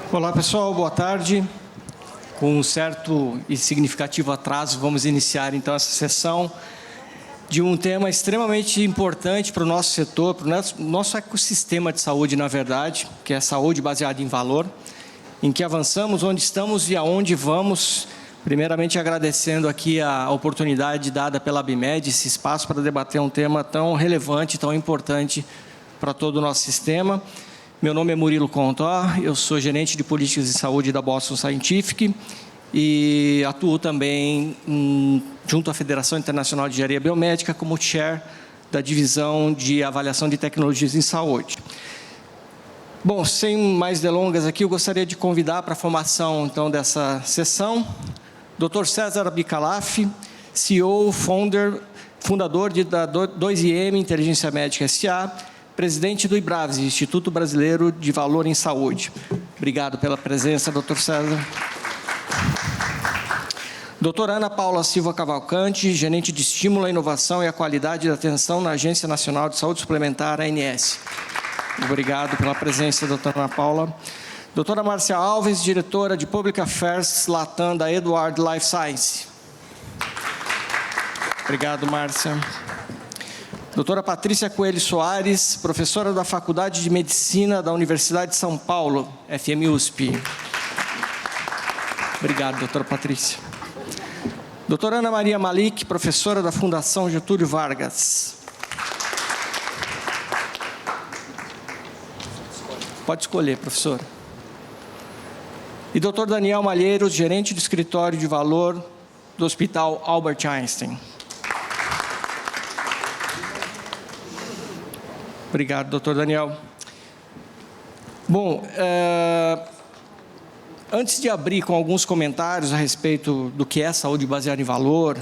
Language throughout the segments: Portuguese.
Olá, pessoal, boa tarde. Com um certo e significativo atraso, vamos iniciar então essa sessão de um tema extremamente importante para o nosso setor, para o nosso ecossistema de saúde, na verdade, que é a saúde baseada em valor, em que avançamos, onde estamos e aonde vamos. Primeiramente, agradecendo aqui a oportunidade dada pela ABMED, esse espaço para debater um tema tão relevante, tão importante para todo o nosso sistema. Meu nome é Murilo Contó, eu sou gerente de políticas de saúde da Boston Scientific e atuo também junto à Federação Internacional de Engenharia Biomédica como chair da divisão de avaliação de tecnologias em saúde. Bom, sem mais delongas aqui, eu gostaria de convidar para a formação então dessa sessão Dr. César Bicalaf, CEO, fundador da 2IM Inteligência Médica S.A., presidente do IBRAVES, Instituto Brasileiro de Valor em Saúde. Obrigado pela presença, doutor César. Doutora Ana Paula Silva Cavalcante, gerente de Estímulo à Inovação e à Qualidade da Atenção na Agência Nacional de Saúde Suplementar, ANS. Obrigado pela presença, doutora Ana Paula. Doutora Márcia Alves, diretora de Public Affairs Latam da Edward Life Science. Obrigado, Márcia. Doutora Patrícia Coelho Soares, professora da Faculdade de Medicina da Universidade de São Paulo, FMUSP. Obrigado, doutora Patrícia. Doutora Ana Maria Malik, professora da Fundação Getúlio Vargas. Pode escolher, professora. E doutor Daniel Malheiros, gerente do Escritório de Valor do Hospital Albert Einstein. Obrigado, doutor Daniel. Bom, antes de abrir com alguns comentários a respeito do que é saúde baseada em valor,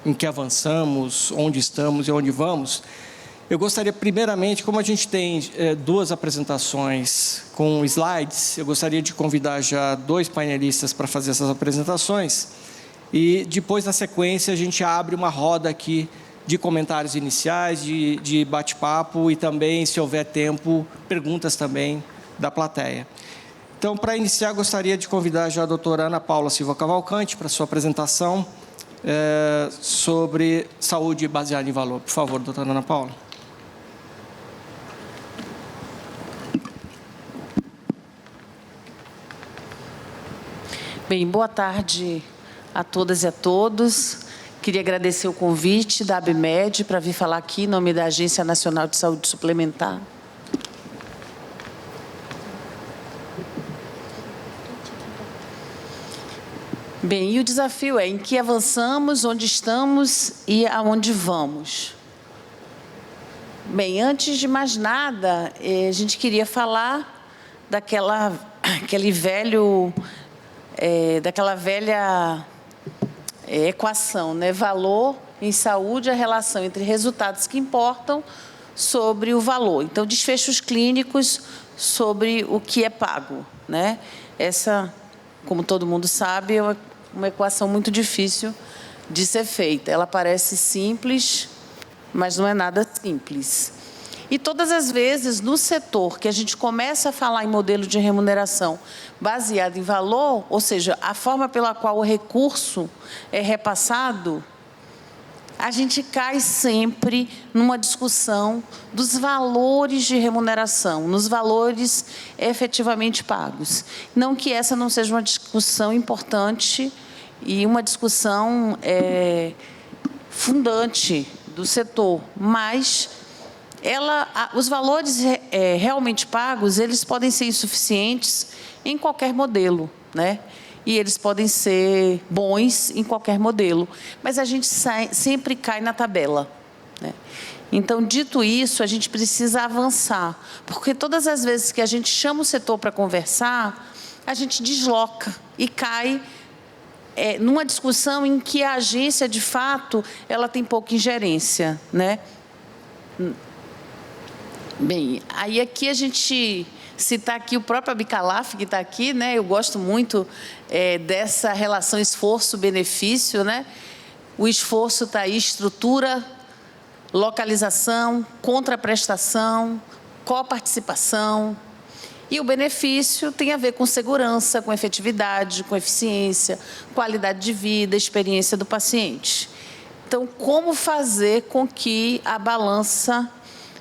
em que avançamos, onde estamos e onde vamos, eu gostaria primeiramente, como a gente tem duas apresentações com slides, eu gostaria de convidar já dois painelistas para fazer essas apresentações e depois, na sequência, a gente abre uma roda aqui de comentários iniciais, de bate-papo e também, se houver tempo, perguntas também da plateia. Então, para iniciar, gostaria de convidar já a doutora Ana Paula Silva Cavalcante para sua apresentação sobre saúde baseada em valor. Por favor, doutora Ana Paula. Bem, boa tarde a todas e a todos. Queria agradecer o convite da ABMED para vir falar aqui em nome da Agência Nacional de Saúde Suplementar. Bem, e o desafio é em que avançamos, onde estamos e aonde vamos. Bem, antes de mais nada, a gente queria falar daquela velha equação, né? Valor em saúde, a relação entre resultados que importam sobre o valor. Então, desfechos clínicos sobre o que é pago, né? Essa, como todo mundo sabe, é uma equação muito difícil de ser feita. Ela parece simples, mas não é nada simples. E todas as vezes, no setor que a gente começa a falar em modelo de remuneração baseado em valor, ou seja, a forma pela qual o recurso é repassado, a gente cai sempre numa discussão dos valores de remuneração, nos valores efetivamente pagos. Não que essa não seja uma discussão importante e uma discussão fundante do setor, mas os valores realmente pagos, eles podem ser insuficientes em qualquer modelo, né? E eles podem ser bons em qualquer modelo, mas a gente sempre cai na tabela, né? Então, dito isso, a gente precisa avançar, porque todas as vezes que a gente chama o setor para conversar, a gente desloca e cai numa discussão em que a agência, de fato, ela tem pouca ingerência, né? Bem, aí aqui a gente citar aqui o próprio Bicalaf, que está aqui, né? Eu gosto muito dessa relação esforço-benefício, né? O esforço está aí, estrutura, localização, contraprestação, coparticipação. E o benefício tem a ver com segurança, com efetividade, com eficiência, qualidade de vida, experiência do paciente. Então, como fazer com que a balança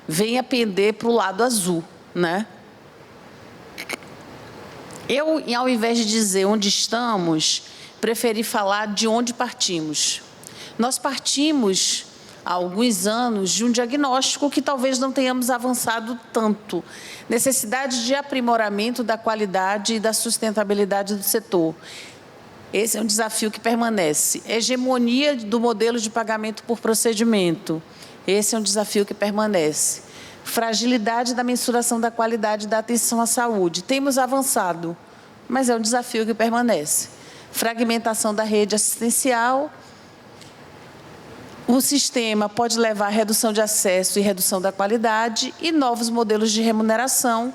venha pender para o lado azul, né? Eu, ao invés de dizer onde estamos, preferi falar de onde partimos. Nós partimos, há alguns anos, de um diagnóstico que talvez não tenhamos avançado tanto. Necessidade de aprimoramento da qualidade e da sustentabilidade do setor. Esse é um desafio que permanece. Hegemonia do modelo de pagamento por procedimento. Esse é um desafio que permanece. Fragilidade da mensuração da qualidade da atenção à saúde. Temos avançado, mas é um desafio que permanece. Fragmentação da rede assistencial. O sistema pode levar a redução de acesso e redução da qualidade, e novos modelos de remuneração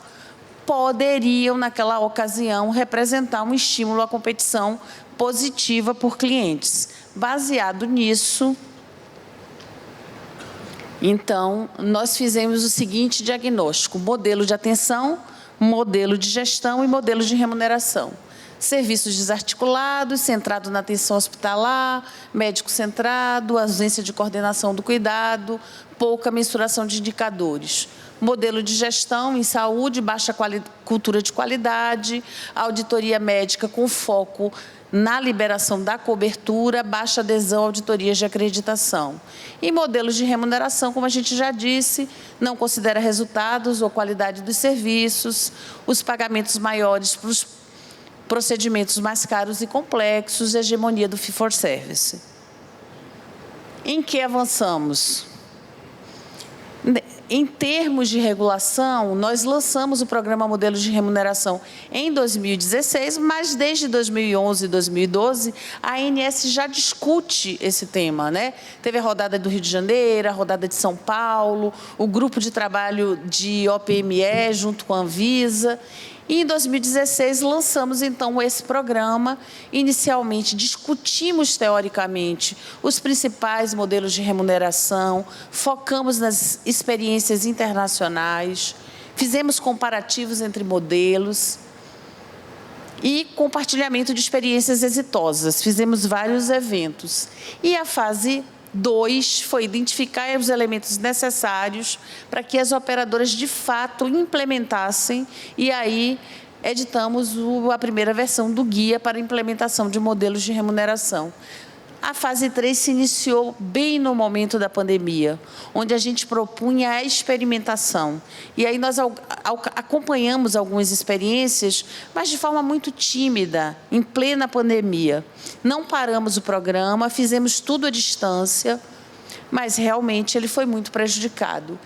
poderiam, naquela ocasião, representar um estímulo à competição positiva por clientes. Baseado nisso, então, nós fizemos o seguinte diagnóstico: modelo de atenção, modelo de gestão e modelo de remuneração. Serviços desarticulados, centrado na atenção hospitalar, médico centrado, ausência de coordenação do cuidado, pouca mensuração de indicadores. Modelo de gestão em saúde, baixa cultura de qualidade, auditoria médica com foco na liberação da cobertura, baixa adesão a auditorias de acreditação. E modelos de remuneração, como a gente já disse, não considera resultados ou qualidade dos serviços, os pagamentos maiores para os procedimentos mais caros e complexos, a hegemonia do fee-for-service. Em que avançamos? Em termos de regulação, nós lançamos o programa Modelo de Remuneração em 2016, mas desde 2011 e 2012, a ANS já discute esse tema, né? Teve a rodada do Rio de Janeiro, a rodada de São Paulo, o grupo de trabalho de OPME junto com a Anvisa. E em 2016 lançamos então esse programa. Inicialmente discutimos teoricamente os principais modelos de remuneração, focamos nas experiências internacionais, fizemos comparativos entre modelos e compartilhamento de experiências exitosas. Fizemos vários eventos. E a fase 2 foi identificar os elementos necessários para que as operadoras de fato implementassem, e aí editamos a primeira versão do guia para implementação de modelos de remuneração. A fase 3 se iniciou bem no momento da pandemia, onde a gente propunha a experimentação. E aí nós acompanhamos algumas experiências, mas de forma muito tímida, em plena pandemia. Não paramos o programa, fizemos tudo à distância, mas realmente ele foi muito prejudicado.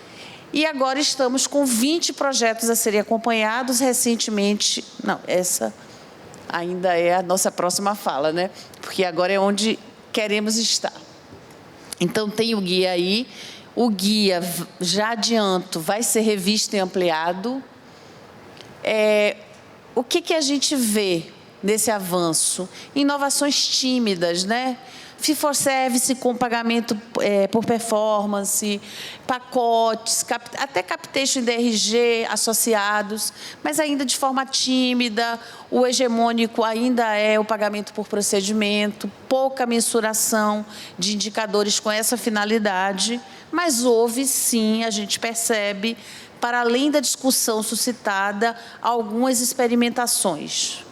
E agora estamos com 20 projetos a serem acompanhados recentemente. Não, essa ainda é a nossa próxima fala, né? Porque agora é onde queremos estar. Então, tem o guia aí. O guia, já adianto, vai ser revisto e ampliado. O que a gente vê nesse avanço? Inovações tímidas, né? Fee-for-service com pagamento por performance, pacotes, até capitation em DRG associados, mas ainda de forma tímida. O hegemônico ainda é o pagamento por procedimento, pouca mensuração de indicadores com essa finalidade, mas houve sim, a gente percebe, para além da discussão suscitada, algumas experimentações.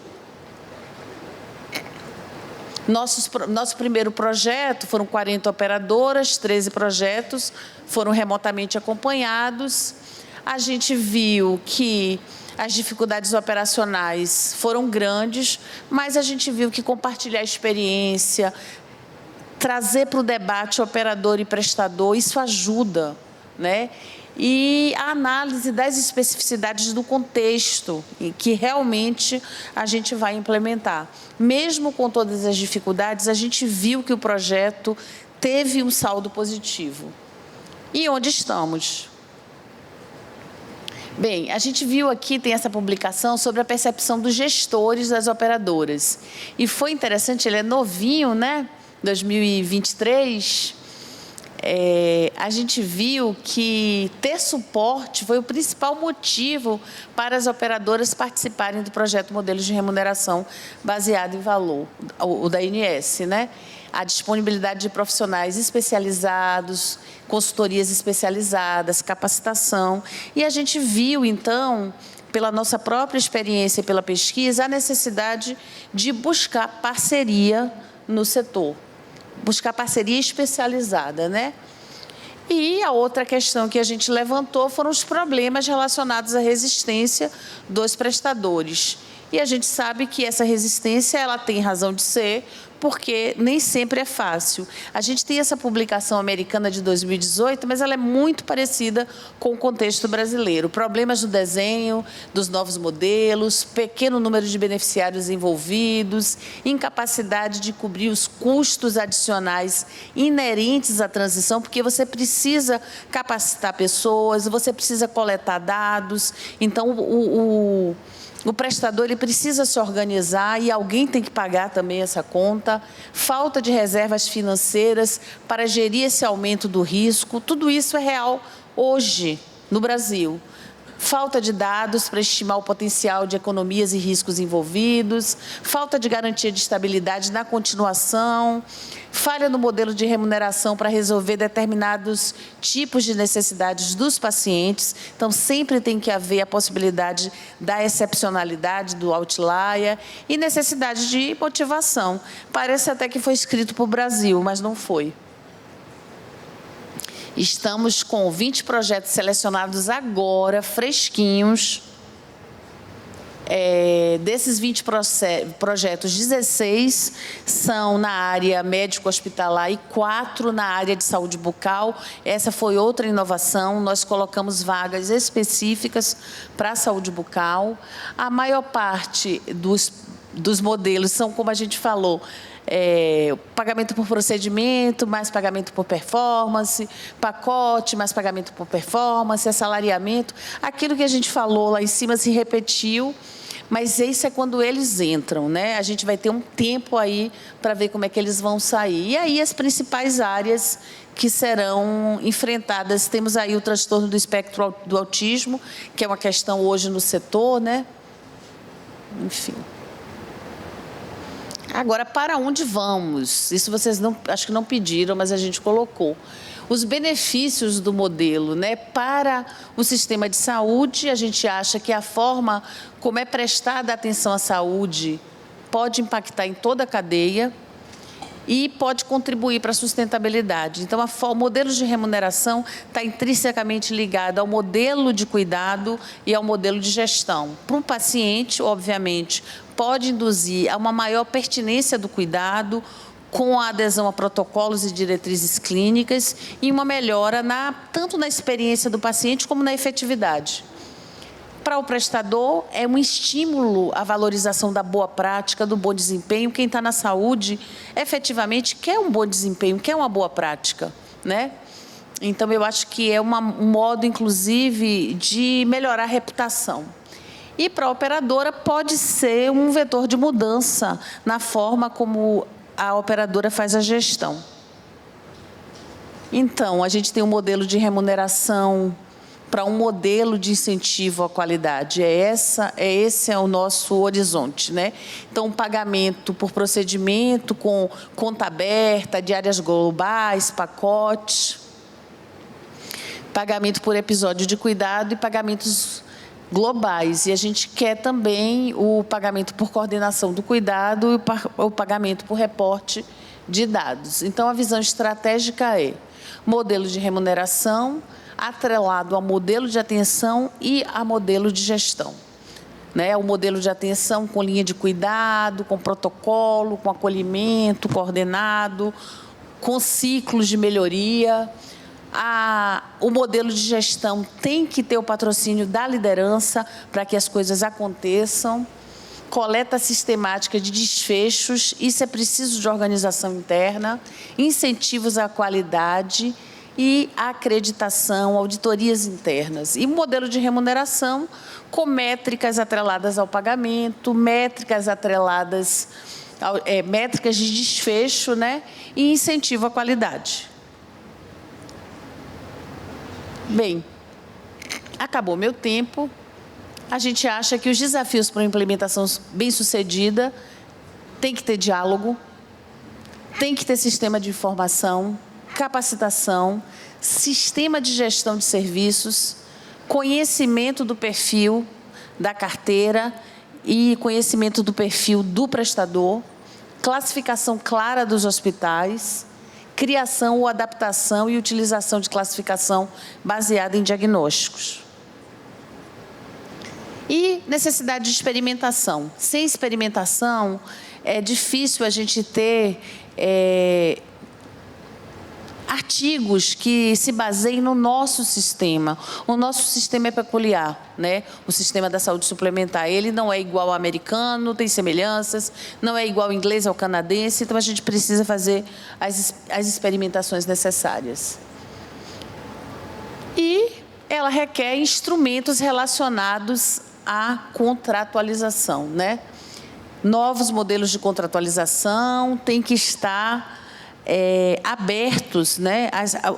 Nosso primeiro projeto, foram 40 operadoras, 13 projetos, foram remotamente acompanhados. A gente viu que as dificuldades operacionais foram grandes, mas a gente viu que compartilhar a experiência, trazer para o debate operador e prestador, isso ajuda, né? E a análise das especificidades do contexto em que realmente a gente vai implementar. Mesmo com todas as dificuldades, a gente viu que o projeto teve um saldo positivo. E onde estamos? Bem, a gente viu aqui, tem essa publicação sobre a percepção dos gestores das operadoras. E foi interessante, ele é novinho, né? 2023. a gente viu que ter suporte foi o principal motivo para as operadoras participarem do projeto Modelos de Remuneração baseado em valor, o da ANS, né? A disponibilidade de profissionais especializados, consultorias especializadas, capacitação. E a gente viu, então, pela nossa própria experiência e pela pesquisa, a necessidade de buscar parceria no setor. Buscar parceria especializada, né? E a outra questão que a gente levantou foram os problemas relacionados à resistência dos prestadores. E a gente sabe que essa resistência ela tem razão de ser, porque nem sempre é fácil. A gente tem essa publicação americana de 2018, mas ela é muito parecida com o contexto brasileiro. Problemas no desenho dos novos modelos, pequeno número de beneficiários envolvidos, incapacidade de cobrir os custos adicionais inerentes à transição, porque você precisa capacitar pessoas, você precisa coletar dados. Então, o prestador ele precisa se organizar e alguém tem que pagar também essa conta. Falta de reservas financeiras para gerir esse aumento do risco. Tudo isso é real hoje no Brasil. Falta de dados para estimar o potencial de economias e riscos envolvidos, falta de garantia de estabilidade na continuação, falha no modelo de remuneração para resolver determinados tipos de necessidades dos pacientes. Então, sempre tem que haver a possibilidade da excepcionalidade, do outlier e necessidade de motivação. Parece até que foi escrito para o Brasil, mas não foi. Estamos com 20 projetos selecionados agora, fresquinhos. Desses 20 projetos, 16 são na área médico-hospitalar e 4 na área de saúde bucal. Essa foi outra inovação. Nós colocamos vagas específicas para a saúde bucal. A maior parte dos modelos são, como a gente falou, pagamento por procedimento, mais pagamento por performance, pacote, mais pagamento por performance, assalariamento. Aquilo que a gente falou lá em cima se repetiu, mas isso é quando eles entram, né? A gente vai ter um tempo aí para ver como é que eles vão sair. E aí as principais áreas que serão enfrentadas, temos aí o transtorno do espectro do autismo, que é uma questão hoje no setor, né? Enfim. Agora, para onde vamos? Isso vocês acho que não pediram, mas a gente colocou. Os benefícios do modelo, né? Para o sistema de saúde, a gente acha que a forma como é prestada a atenção à saúde pode impactar em toda a cadeia e pode contribuir para a sustentabilidade. Então, o modelo de remuneração está intrinsecamente ligado ao modelo de cuidado e ao modelo de gestão. Para o paciente, obviamente, pode induzir a uma maior pertinência do cuidado, com a adesão a protocolos e diretrizes clínicas e uma melhora tanto na experiência do paciente como na efetividade. Para o prestador, é um estímulo à valorização da boa prática, do bom desempenho. Quem está na saúde, efetivamente, quer um bom desempenho, quer uma boa prática, né? Então, eu acho que é um modo, inclusive, de melhorar a reputação. E para a operadora, pode ser um vetor de mudança na forma como a operadora faz a gestão. Então, a gente tem um modelo de remuneração para um modelo de incentivo à qualidade. Esse é o nosso horizonte, né? Então, um pagamento por procedimento com conta aberta, diárias globais, pacotes, pagamento por episódio de cuidado e pagamentos globais. E a gente quer também o pagamento por coordenação do cuidado e o pagamento por reporte de dados. Então, a visão estratégica é modelo de remuneração atrelado a modelo de atenção e a modelo de gestão. Né? O modelo de atenção com linha de cuidado, com protocolo, com acolhimento coordenado, com ciclos de melhoria. O modelo de gestão tem que ter o patrocínio da liderança para que as coisas aconteçam. Coleta sistemática de desfechos, isso é preciso de organização interna, incentivos à qualidade e acreditação, auditorias internas. E modelo de remuneração com métricas atreladas ao pagamento, métricas atreladas, métricas de desfecho, né? E incentivo à qualidade. Bem, acabou meu tempo. A gente acha que os desafios para uma implementação bem-sucedida tem que ter diálogo, tem que ter sistema de informação, capacitação, sistema de gestão de serviços, conhecimento do perfil da carteira e conhecimento do perfil do prestador, classificação clara dos hospitais, criação ou adaptação e utilização de classificação baseada em diagnósticos. E necessidade de experimentação. Sem experimentação, é difícil a gente ter artigos que se baseiem no nosso sistema. O nosso sistema é peculiar, né? O sistema da saúde suplementar, ele não é igual ao americano, tem semelhanças, não é igual ao inglês ao canadense, então a gente precisa fazer as experimentações necessárias. E ela requer instrumentos relacionados à contratualização, né? Novos modelos de contratualização têm que estar abertos, né?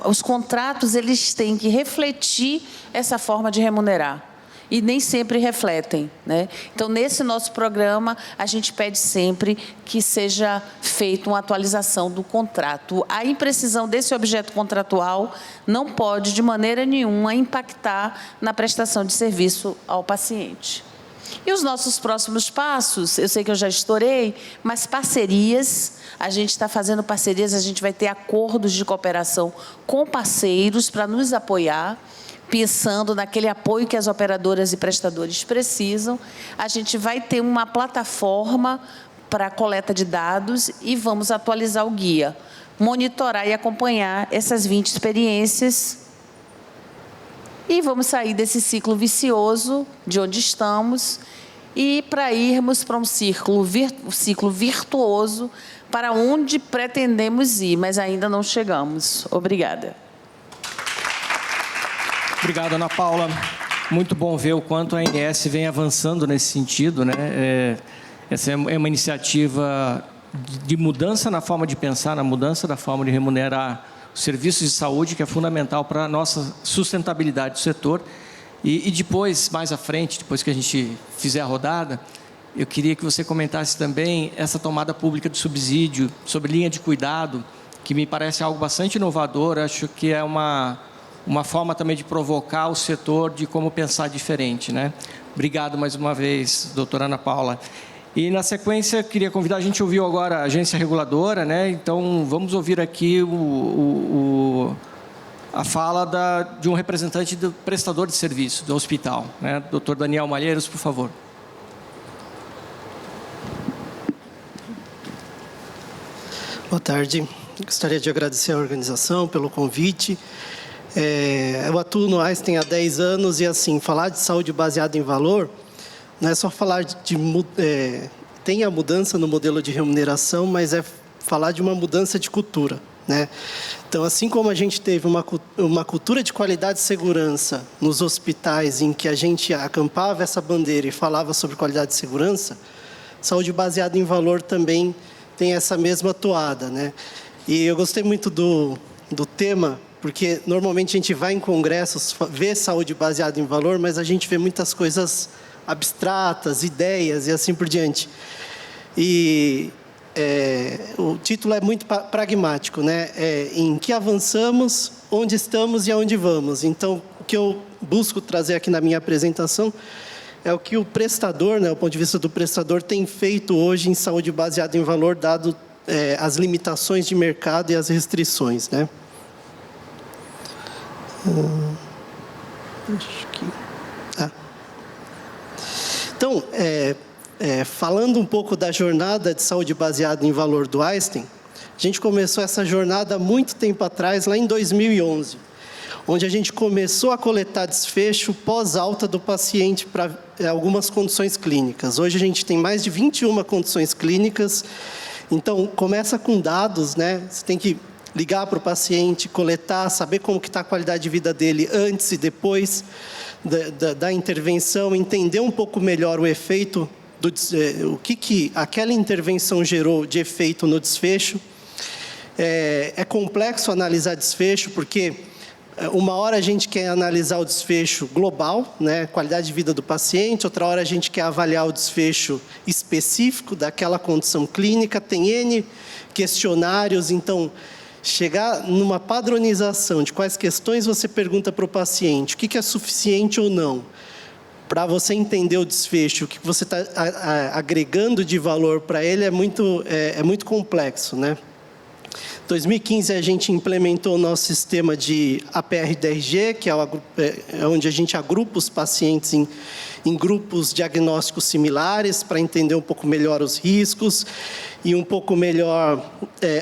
Os contratos, eles têm que refletir essa forma de remunerar. E nem sempre refletem, né? Então, nesse nosso programa, a gente pede sempre que seja feita uma atualização do contrato. A imprecisão desse objeto contratual não pode, de maneira nenhuma, impactar na prestação de serviço ao paciente. E os nossos próximos passos, eu sei que eu já estourei, mas parcerias, a gente está fazendo parcerias, a gente vai ter acordos de cooperação com parceiros para nos apoiar, pensando naquele apoio que as operadoras e prestadores precisam. A gente vai ter uma plataforma para coleta de dados e vamos atualizar o guia, monitorar e acompanhar essas 20 experiências. E vamos sair desse ciclo vicioso de onde estamos e para irmos para um ciclo virtuoso para onde pretendemos ir, mas ainda não chegamos. Obrigada. Obrigado, Ana Paula. Muito bom ver o quanto a ANS vem avançando nesse sentido, né? Essa é uma iniciativa de mudança na forma de pensar, na mudança da forma de remunerar os serviços de saúde, que é fundamental para a nossa sustentabilidade do setor. E depois, mais à frente, depois que a gente fizer a rodada, eu queria que você comentasse também essa tomada pública de subsídio sobre linha de cuidado, que me parece algo bastante inovador. Acho que é uma forma também de provocar o setor de como pensar diferente, né? Obrigado mais uma vez, doutora Ana Paula. E, na sequência, queria convidar, a gente ouviu agora a agência reguladora, né? Então, vamos ouvir aqui a fala de um representante do prestador de serviço do hospital, né? Dr. Daniel Malheiros, por favor. Boa tarde. Gostaria de agradecer à organização pelo convite. Eu atuo no Einstein há 10 anos e, assim, falar de saúde baseada em valor não é só falar tem a mudança no modelo de remuneração, mas é falar de uma mudança de cultura, né? Então, assim como a gente teve uma cultura de qualidade e segurança nos hospitais, em que a gente acampava essa bandeira e falava sobre qualidade e segurança, saúde baseada em valor também tem essa mesma toada, né? E eu gostei muito do tema, porque normalmente a gente vai em congressos, vê saúde baseada em valor, mas a gente vê muitas coisas abstratas, ideias e assim por diante. E o título é muito pragmático, né? Em que avançamos, onde estamos e aonde vamos. Então, o que eu busco trazer aqui na minha apresentação é o que o prestador, né, o ponto de vista do prestador, tem feito hoje em saúde baseada em valor, dado as limitações de mercado e as restrições, né? Então, falando um pouco da jornada de saúde baseada em valor do Einstein, a gente começou essa jornada há muito tempo atrás, lá em 2011, onde a gente começou a coletar desfecho pós-alta do paciente para algumas condições clínicas. Hoje a gente tem mais de 21 condições clínicas. Então, começa com dados, né? Você tem que ligar para o paciente, coletar, saber como que está a qualidade de vida dele antes e depois da intervenção, entender um pouco melhor o efeito, o que aquela intervenção gerou de efeito no desfecho. É complexo analisar desfecho, porque Uma hora a gente quer analisar o desfecho global, né, qualidade de vida do paciente, outra hora a gente quer avaliar o desfecho específico daquela condição clínica, tem N questionários, então, chegar numa padronização de quais questões você pergunta para o paciente, o que é suficiente ou não, para você entender o desfecho, o que você está agregando de valor para ele é muito complexo, né? Em 2015, a gente implementou o nosso sistema de APR-DRG, que é onde a gente agrupa os pacientes em grupos diagnósticos similares para entender um pouco melhor os riscos e um pouco melhor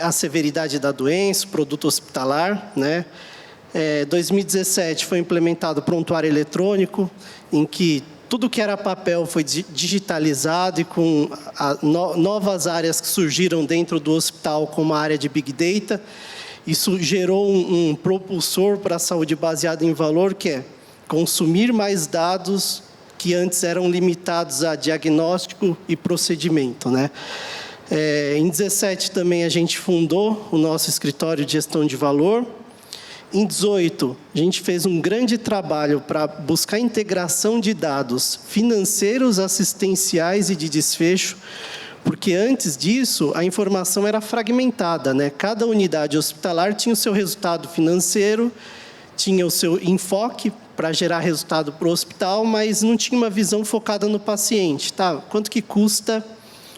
a severidade da doença, o produto hospitalar, né? 2017 foi implementado o prontuário eletrônico, em que tudo que era papel foi digitalizado e com novas áreas que surgiram dentro do hospital, como a área de Big Data. Isso gerou um propulsor para a saúde baseada em valor, que é consumir mais dados que antes eram limitados a diagnóstico e procedimento, né? Em 2017 também a gente fundou o nosso escritório de gestão de valor. Em 2018, a gente fez um grande trabalho para buscar integração de dados financeiros, assistenciais e de desfecho, porque antes disso a informação era fragmentada, né? Cada unidade hospitalar tinha o seu resultado financeiro, tinha o seu enfoque para gerar resultado para o hospital, mas não tinha uma visão focada no paciente. Tá? Quanto que custa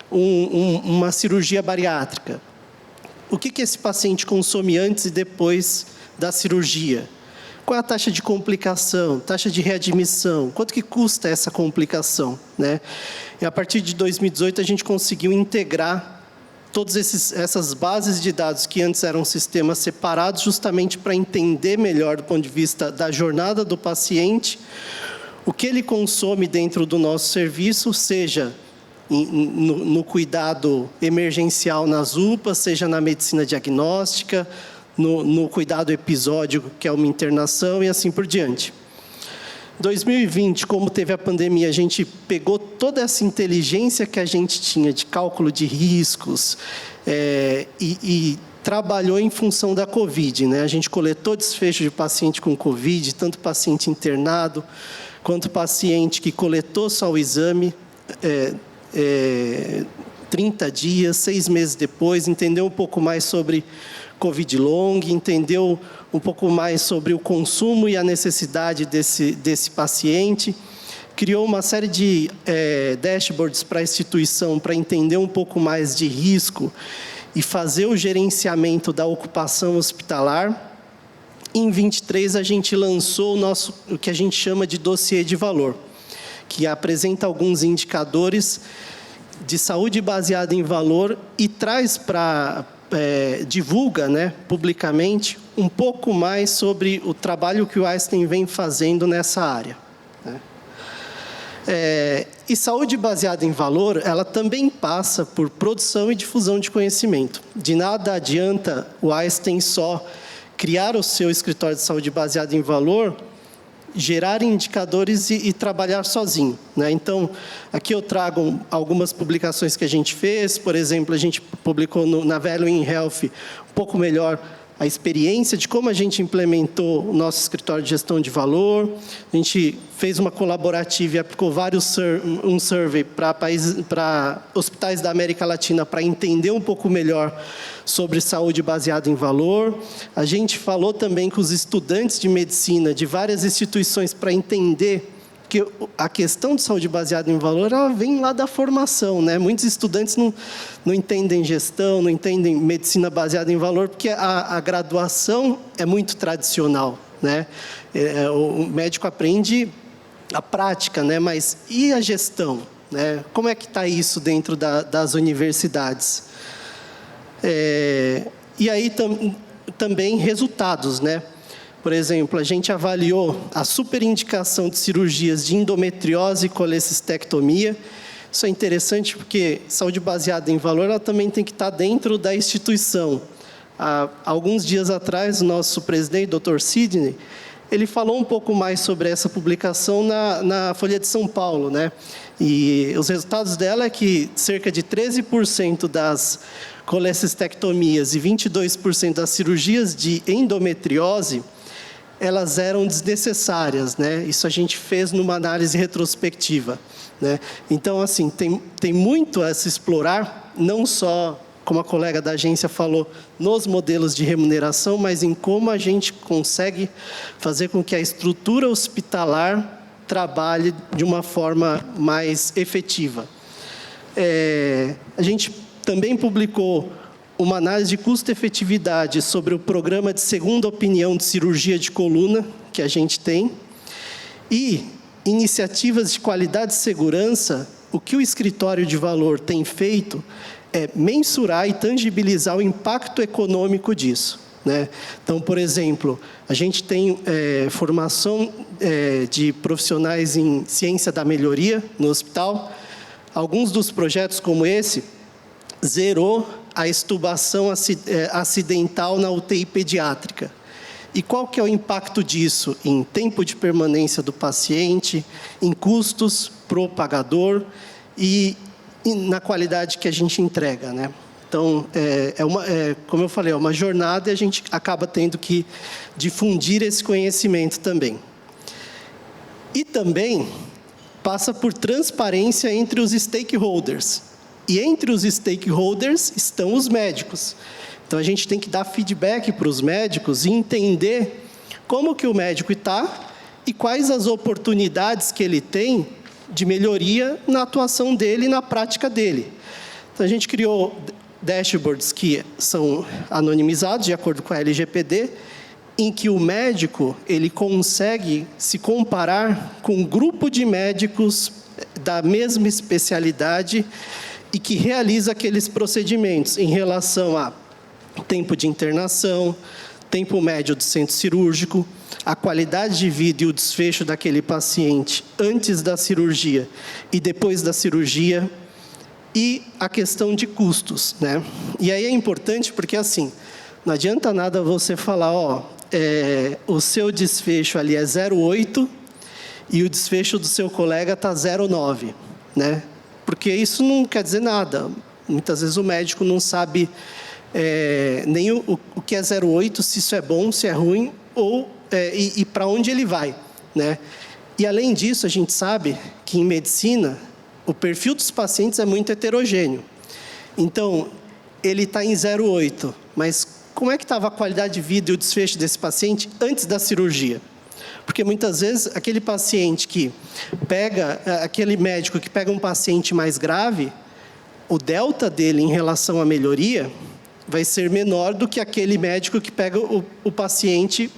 uma cirurgia bariátrica? O que esse paciente consome antes e depois da cirurgia? Qual é a taxa de complicação, taxa de readmissão? Quanto que custa essa complicação, né? E a partir de 2018 a gente conseguiu integrar todas essas bases de dados que antes eram sistemas separados, justamente para entender melhor do ponto de vista da jornada do paciente, o que ele consome dentro do nosso serviço, seja no cuidado emergencial nas UPAs, seja na medicina diagnóstica, no cuidado episódico, que é uma internação, e assim por diante. 2020, como teve a pandemia, a gente pegou toda essa inteligência que a gente tinha de cálculo de riscos e trabalhou em função da Covid, né? A gente coletou desfecho de paciente com Covid, tanto paciente internado, quanto paciente que coletou só o exame, 30 dias, 6 meses depois, entendeu um pouco mais sobre Covid long, entendeu um pouco mais sobre o consumo e a necessidade desse paciente, criou uma série de dashboards para a instituição para entender um pouco mais de risco e fazer o gerenciamento da ocupação hospitalar. Em 23 a gente lançou o que a gente chama de dossiê de valor, que apresenta alguns indicadores de saúde baseada em valor e traz divulga, né, publicamente um pouco mais sobre o trabalho que o Einstein vem fazendo nessa área, né? E saúde baseada em valor, ela também passa por produção e difusão de conhecimento. De nada adianta o Einstein só criar o seu escritório de saúde baseada em valor, gerar indicadores e trabalhar sozinho, né? Então, aqui eu trago algumas publicações que a gente fez. Por exemplo, a gente publicou na Value in Health um pouco melhor a experiência de como a gente implementou o nosso escritório de gestão de valor. A gente fez uma colaborativa e aplicou um survey para hospitais da América Latina para entender um pouco melhor sobre saúde baseada em valor. A gente falou também com os estudantes de medicina de várias instituições para entender que a questão de saúde baseada em valor, ela vem lá da formação, né? Muitos estudantes não entendem gestão, não entendem medicina baseada em valor, porque a graduação é muito tradicional, né? O médico aprende a prática, né? Mas e a gestão, né? Como é que está isso dentro das universidades? E aí também resultados, né? Por exemplo, a gente avaliou a superindicação de cirurgias de endometriose e colecistectomia. Isso é interessante porque saúde baseada em valor, ela também tem que estar dentro da instituição. Há alguns dias atrás, o nosso presidente, Dr. Sidney, ele falou um pouco mais sobre essa publicação na Folha de São Paulo, né? E os resultados dela é que cerca de 13% das colecistectomias e 22% das cirurgias de endometriose, elas eram desnecessárias, né? Isso a gente fez numa análise retrospectiva, né? Então, assim, tem muito a se explorar, não só, como a colega da agência falou, nos modelos de remuneração, mas em como a gente consegue fazer com que a estrutura hospitalar trabalhe de uma forma mais efetiva. A gente também publicou uma análise de custo-efetividade sobre o programa de segunda opinião de cirurgia de coluna que a gente tem e iniciativas de qualidade e segurança. O que o escritório de valor tem feito é mensurar e tangibilizar o impacto econômico disso, né? Então, por exemplo, a gente tem formação de profissionais em ciência da melhoria no hospital. Alguns dos projetos como esse zerou a extubação acidental na UTI pediátrica. E qual que é o impacto disso em tempo de permanência do paciente, em custos para o pagador e na qualidade que a gente entrega, né? Então, como eu falei, é uma jornada e a gente acaba tendo que difundir esse conhecimento também. E também passa por transparência entre os stakeholders. E entre os stakeholders estão os médicos. Então, a gente tem que dar feedback para os médicos e entender como que o médico está e quais as oportunidades que ele tem de melhoria na atuação dele e na prática dele. Então, a gente criou dashboards que são anonimizados, de acordo com a LGPD, em que o médico ele consegue se comparar com um grupo de médicos da mesma especialidade e que realiza aqueles procedimentos em relação a tempo de internação, tempo médio do centro cirúrgico, a qualidade de vida e o desfecho daquele paciente antes da cirurgia e depois da cirurgia, e a questão de custos, né? E aí é importante porque, assim, não adianta nada você falar, o seu desfecho ali é 0,8 e o desfecho do seu colega está 0,9, né? Porque isso não quer dizer nada. Muitas vezes o médico não sabe nem o que é 0,8, se isso é bom, se é ruim, e para onde ele vai, né? E, além disso, a gente sabe que, em medicina, o perfil dos pacientes é muito heterogêneo. Então, ele está em 0,8, mas como é que estava a qualidade de vida e o desfecho desse paciente antes da cirurgia? Porque, muitas vezes, aquele médico que pega um paciente mais grave, o delta dele em relação à melhoria vai ser menor do que aquele médico que pega o paciente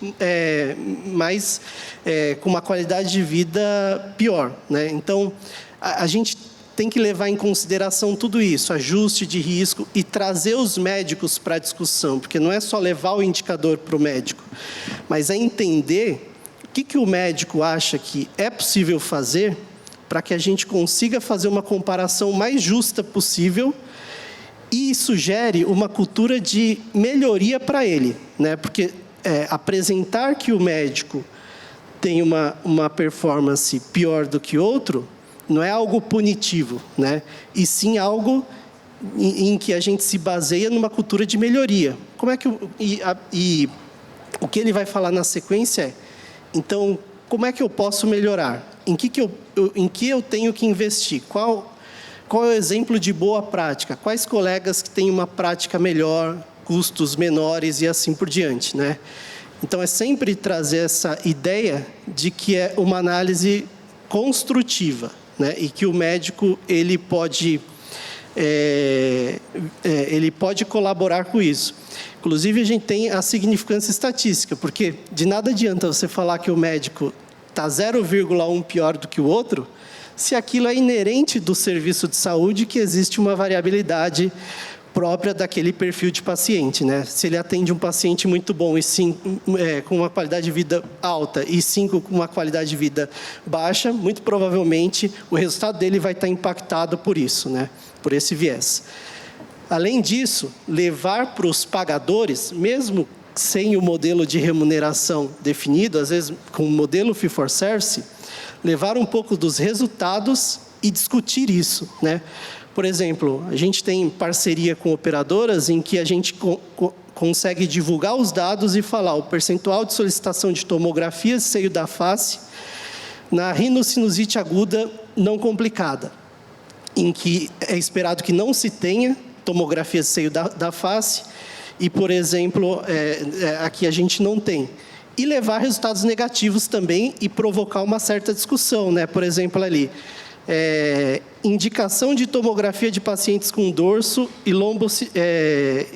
com uma qualidade de vida pior, né? Então, a gente tem que levar em consideração tudo isso, ajuste de risco e trazer os médicos para a discussão, porque não é só levar o indicador para o médico, mas é entender o que o médico acha que é possível fazer para que a gente consiga fazer uma comparação mais justa possível e sugere uma cultura de melhoria para ele, né? Porque apresentar que o médico tem uma performance pior do que outro não é algo punitivo, né? E sim algo em que a gente se baseia numa cultura de melhoria. Como é que e o que ele vai falar na sequência é: então, como é que eu posso melhorar? Em que eu tenho que investir? Qual é o exemplo de boa prática? Quais colegas que têm uma prática melhor, custos menores e assim por diante, né? Então, é sempre trazer essa ideia de que é uma análise construtiva, né? E que o médico ele pode colaborar com isso. Inclusive, a gente tem a significância estatística, porque de nada adianta você falar que o médico está 0,1 pior do que o outro, se aquilo é inerente do serviço de saúde, que existe uma variabilidade própria daquele perfil de paciente, né? Se ele atende um paciente muito bom e com uma qualidade de vida alta e 5 com uma qualidade de vida baixa, muito provavelmente o resultado dele vai estar impactado por isso, né? Por esse viés. Além disso, levar para os pagadores, mesmo sem o modelo de remuneração definido, às vezes com o modelo fee for service, levar um pouco dos resultados e discutir isso, né? Por exemplo, a gente tem parceria com operadoras em que a gente consegue divulgar os dados e falar o percentual de solicitação de tomografia de seio da face na rinocinusite aguda não complicada, em que é esperado que não se tenha tomografia de seio da face e, por exemplo, aqui a gente não tem. E levar resultados negativos também e provocar uma certa discussão, né? Por exemplo, ali, indicação de tomografia de pacientes com dorso e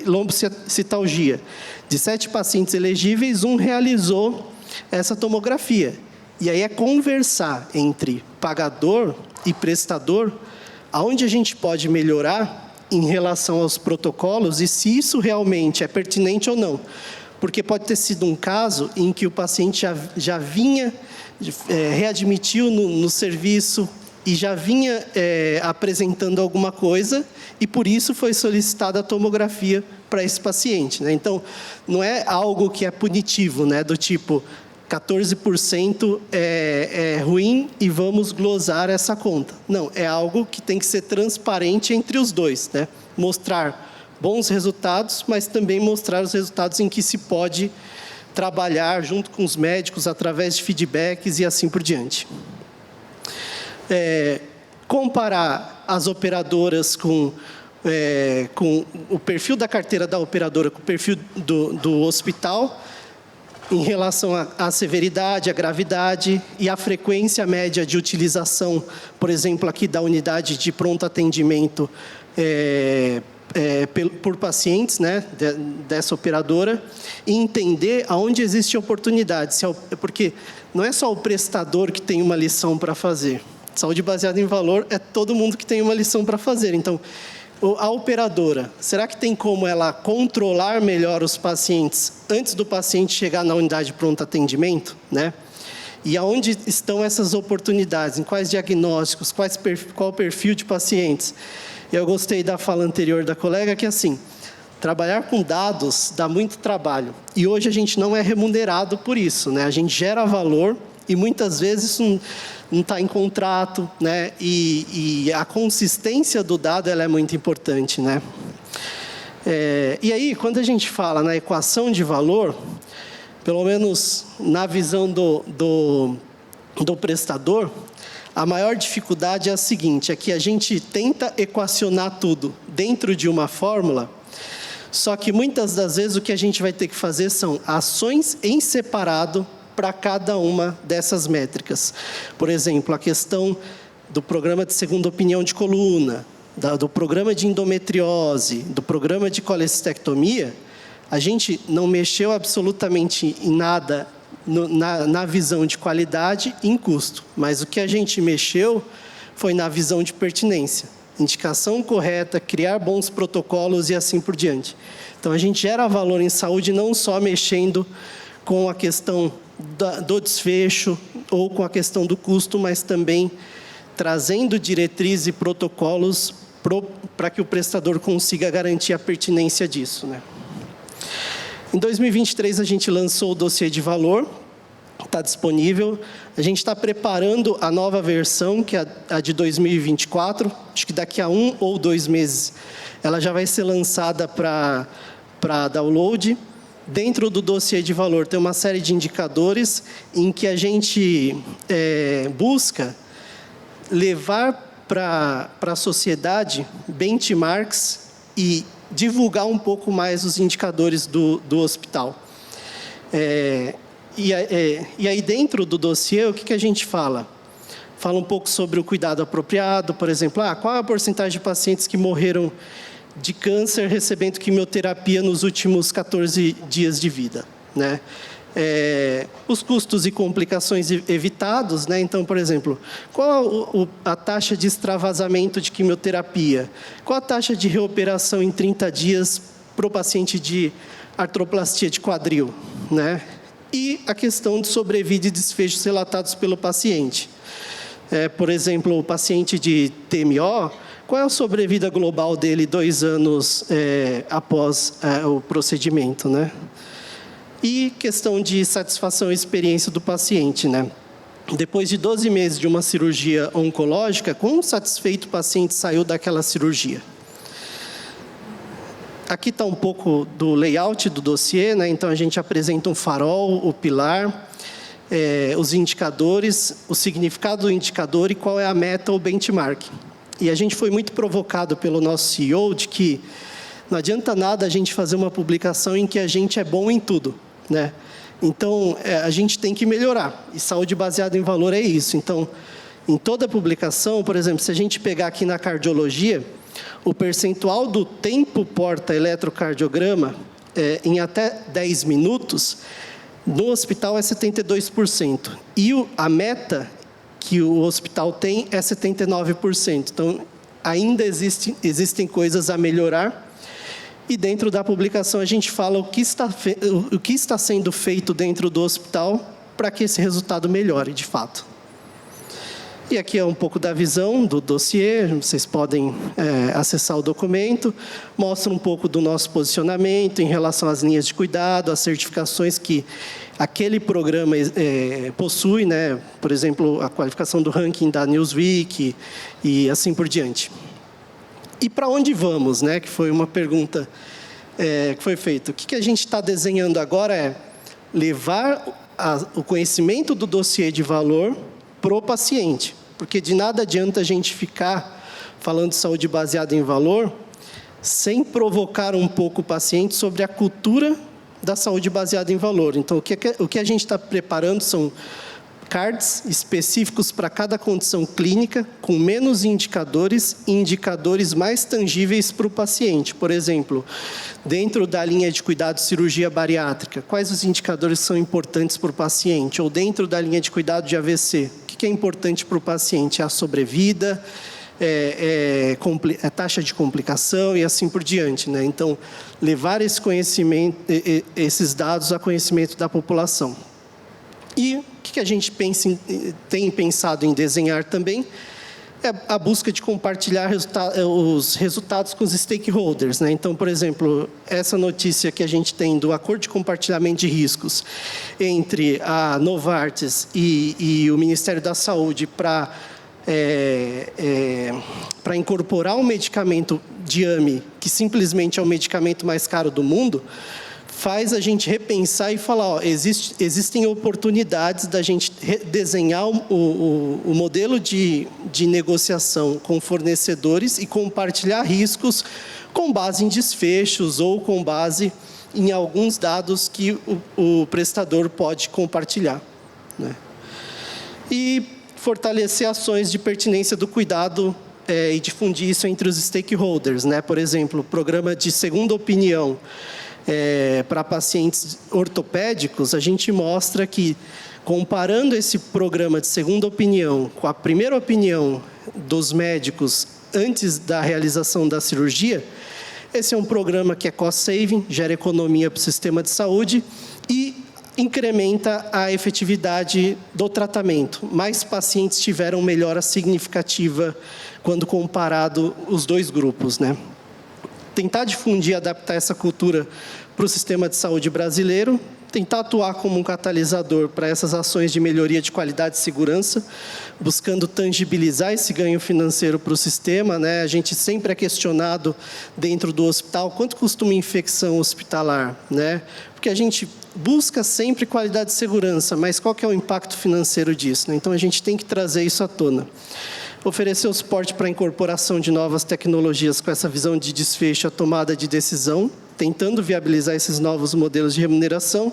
lombocitalgia. De 7 pacientes elegíveis, 1 realizou essa tomografia. E aí é conversar entre pagador e prestador, aonde a gente pode melhorar em relação aos protocolos e se isso realmente é pertinente ou não. Porque pode ter sido um caso em que o paciente já vinha, readmitiu no serviço e já vinha apresentando alguma coisa e por isso foi solicitada a tomografia para esse paciente, né? Então, não é algo que é punitivo, né? Do tipo, 14% é ruim e vamos glosar essa conta. Não, é algo que tem que ser transparente entre os dois, né? Mostrar bons resultados, mas também mostrar os resultados em que se pode trabalhar junto com os médicos através de feedbacks e assim por diante. Comparar as operadoras com o perfil da carteira da operadora com o perfil do hospital, em relação à severidade, à gravidade e à frequência média de utilização, por exemplo, aqui da unidade de pronto atendimento por pacientes, né, dessa operadora, e entender aonde existe oportunidade, porque não é só o prestador que tem uma lição para fazer. Saúde baseada em valor é todo mundo que tem uma lição para fazer. Então, a operadora, será que tem como ela controlar melhor os pacientes antes do paciente chegar na unidade de pronto atendimento, né? E aonde estão essas oportunidades? Em quais diagnósticos? Qual o perfil de pacientes? Eu gostei da fala anterior da colega que, assim, trabalhar com dados dá muito trabalho. E hoje a gente não é remunerado por isso, né? A gente gera valor e muitas vezes isso não está em contrato, né? E a consistência do dado ela é muito importante, né? E aí, quando a gente fala na equação de valor, pelo menos na visão do prestador, a maior dificuldade é a seguinte, é que a gente tenta equacionar tudo dentro de uma fórmula, só que muitas das vezes o que a gente vai ter que fazer são ações em separado para cada uma dessas métricas. Por exemplo, a questão do programa de segunda opinião de coluna, do programa de endometriose, do programa de colecistectomia, a gente não mexeu absolutamente em nada na visão de qualidade e em custo, mas o que a gente mexeu foi na visão de pertinência, indicação correta, criar bons protocolos e assim por diante. Então, a gente gera valor em saúde não só mexendo com a questão do desfecho ou com a questão do custo, mas também trazendo diretrizes e protocolos para que o prestador consiga garantir a pertinência disso, né? Em 2023, a gente lançou o dossiê de valor, está disponível. A gente está preparando a nova versão, que é a de 2024. Acho que daqui a 1 ou 2 meses ela já vai ser lançada para download. Dentro do dossiê de valor tem uma série de indicadores em que a gente busca levar para a sociedade benchmarks e divulgar um pouco mais os indicadores do hospital. E aí, dentro do dossiê, o que a gente fala? Fala um pouco sobre o cuidado apropriado, por exemplo, qual é a porcentagem de pacientes que morreram de câncer recebendo quimioterapia nos últimos 14 dias de vida, né? Os custos e complicações evitados, né? Então, por exemplo, qual a taxa de extravasamento de quimioterapia? Qual a taxa de reoperação em 30 dias para o paciente de artroplastia de quadril, né? E a questão de sobrevida e desfechos relatados pelo paciente. Por exemplo, o paciente de TMO, qual é a sobrevida global dele 2 anos após o procedimento, né? E questão de satisfação e experiência do paciente, né? Depois de 12 meses de uma cirurgia oncológica, quão satisfeito o paciente saiu daquela cirurgia? Aqui está um pouco do layout do dossiê, né? Então, a gente apresenta um farol, o pilar, os indicadores, o significado do indicador e qual é a meta ou benchmark. E a gente foi muito provocado pelo nosso CEO de que não adianta nada a gente fazer uma publicação em que a gente é bom em tudo, né? Então, a gente tem que melhorar. E saúde baseada em valor é isso. Então, em toda publicação, por exemplo, se a gente pegar aqui na cardiologia, o percentual do tempo porta-eletrocardiograma em até 10 minutos, no hospital é 72%. E a meta que o hospital tem é 79%. Então, ainda existem coisas a melhorar. E dentro da publicação a gente fala o que está sendo feito dentro do hospital para que esse resultado melhore de fato. E aqui é um pouco da visão do dossiê, vocês podem acessar o documento, mostra um pouco do nosso posicionamento em relação às linhas de cuidado, às certificações que aquele programa possui, né? Por exemplo, a qualificação do ranking da Newsweek e assim por diante. E para onde vamos, né? Que foi uma pergunta que foi feita. O que a gente está desenhando agora é levar o conhecimento do dossiê de valor para o paciente. Porque de nada adianta a gente ficar falando de saúde baseada em valor sem provocar um pouco o paciente sobre a cultura da saúde baseada em valor. Então, o que a gente está preparando são cards específicos para cada condição clínica, com menos indicadores e indicadores mais tangíveis para o paciente. Por exemplo, dentro da linha de cuidado de cirurgia bariátrica, quais os indicadores são importantes para o paciente? Ou dentro da linha de cuidado de AVC, o que é importante para o paciente? É a sobrevida, a taxa de complicação e assim por diante, né? Então, levar esse conhecimento, esses dados a conhecimento da população. E o que a gente tem pensado em desenhar também é a busca de compartilhar os resultados com os stakeholders, né? Então, por exemplo, essa notícia que a gente tem do acordo de compartilhamento de riscos entre a Novartis e o Ministério da Saúde para incorporar um medicamento Diame, que simplesmente é o medicamento mais caro do mundo, faz a gente repensar e falar, existem oportunidades da gente desenhar o modelo de negociação com fornecedores e compartilhar riscos com base em desfechos ou com base em alguns dados que o prestador pode compartilhar, né? E fortalecer ações de pertinência do cuidado e difundir isso entre os stakeholders, né? Por exemplo, o programa de segunda opinião para pacientes ortopédicos, a gente mostra que, comparando esse programa de segunda opinião com a primeira opinião dos médicos antes da realização da cirurgia, esse é um programa que é cost-saving, gera economia para o sistema de saúde e incrementa a efetividade do tratamento. Mais pacientes tiveram melhora significativa quando comparado os dois grupos, né? Tentar difundir e adaptar essa cultura para o sistema de saúde brasileiro, tentar atuar como um catalisador para essas ações de melhoria de qualidade e segurança, buscando tangibilizar esse ganho financeiro para o sistema, né? A gente sempre é questionado dentro do hospital quanto custa uma infecção hospitalar, né? Porque a gente busca sempre qualidade e segurança, mas qual que é o impacto financeiro disso, né? Então, a gente tem que trazer isso à tona. Oferecer o suporte para a incorporação de novas tecnologias com essa visão de desfecho, a tomada de decisão, tentando viabilizar esses novos modelos de remuneração,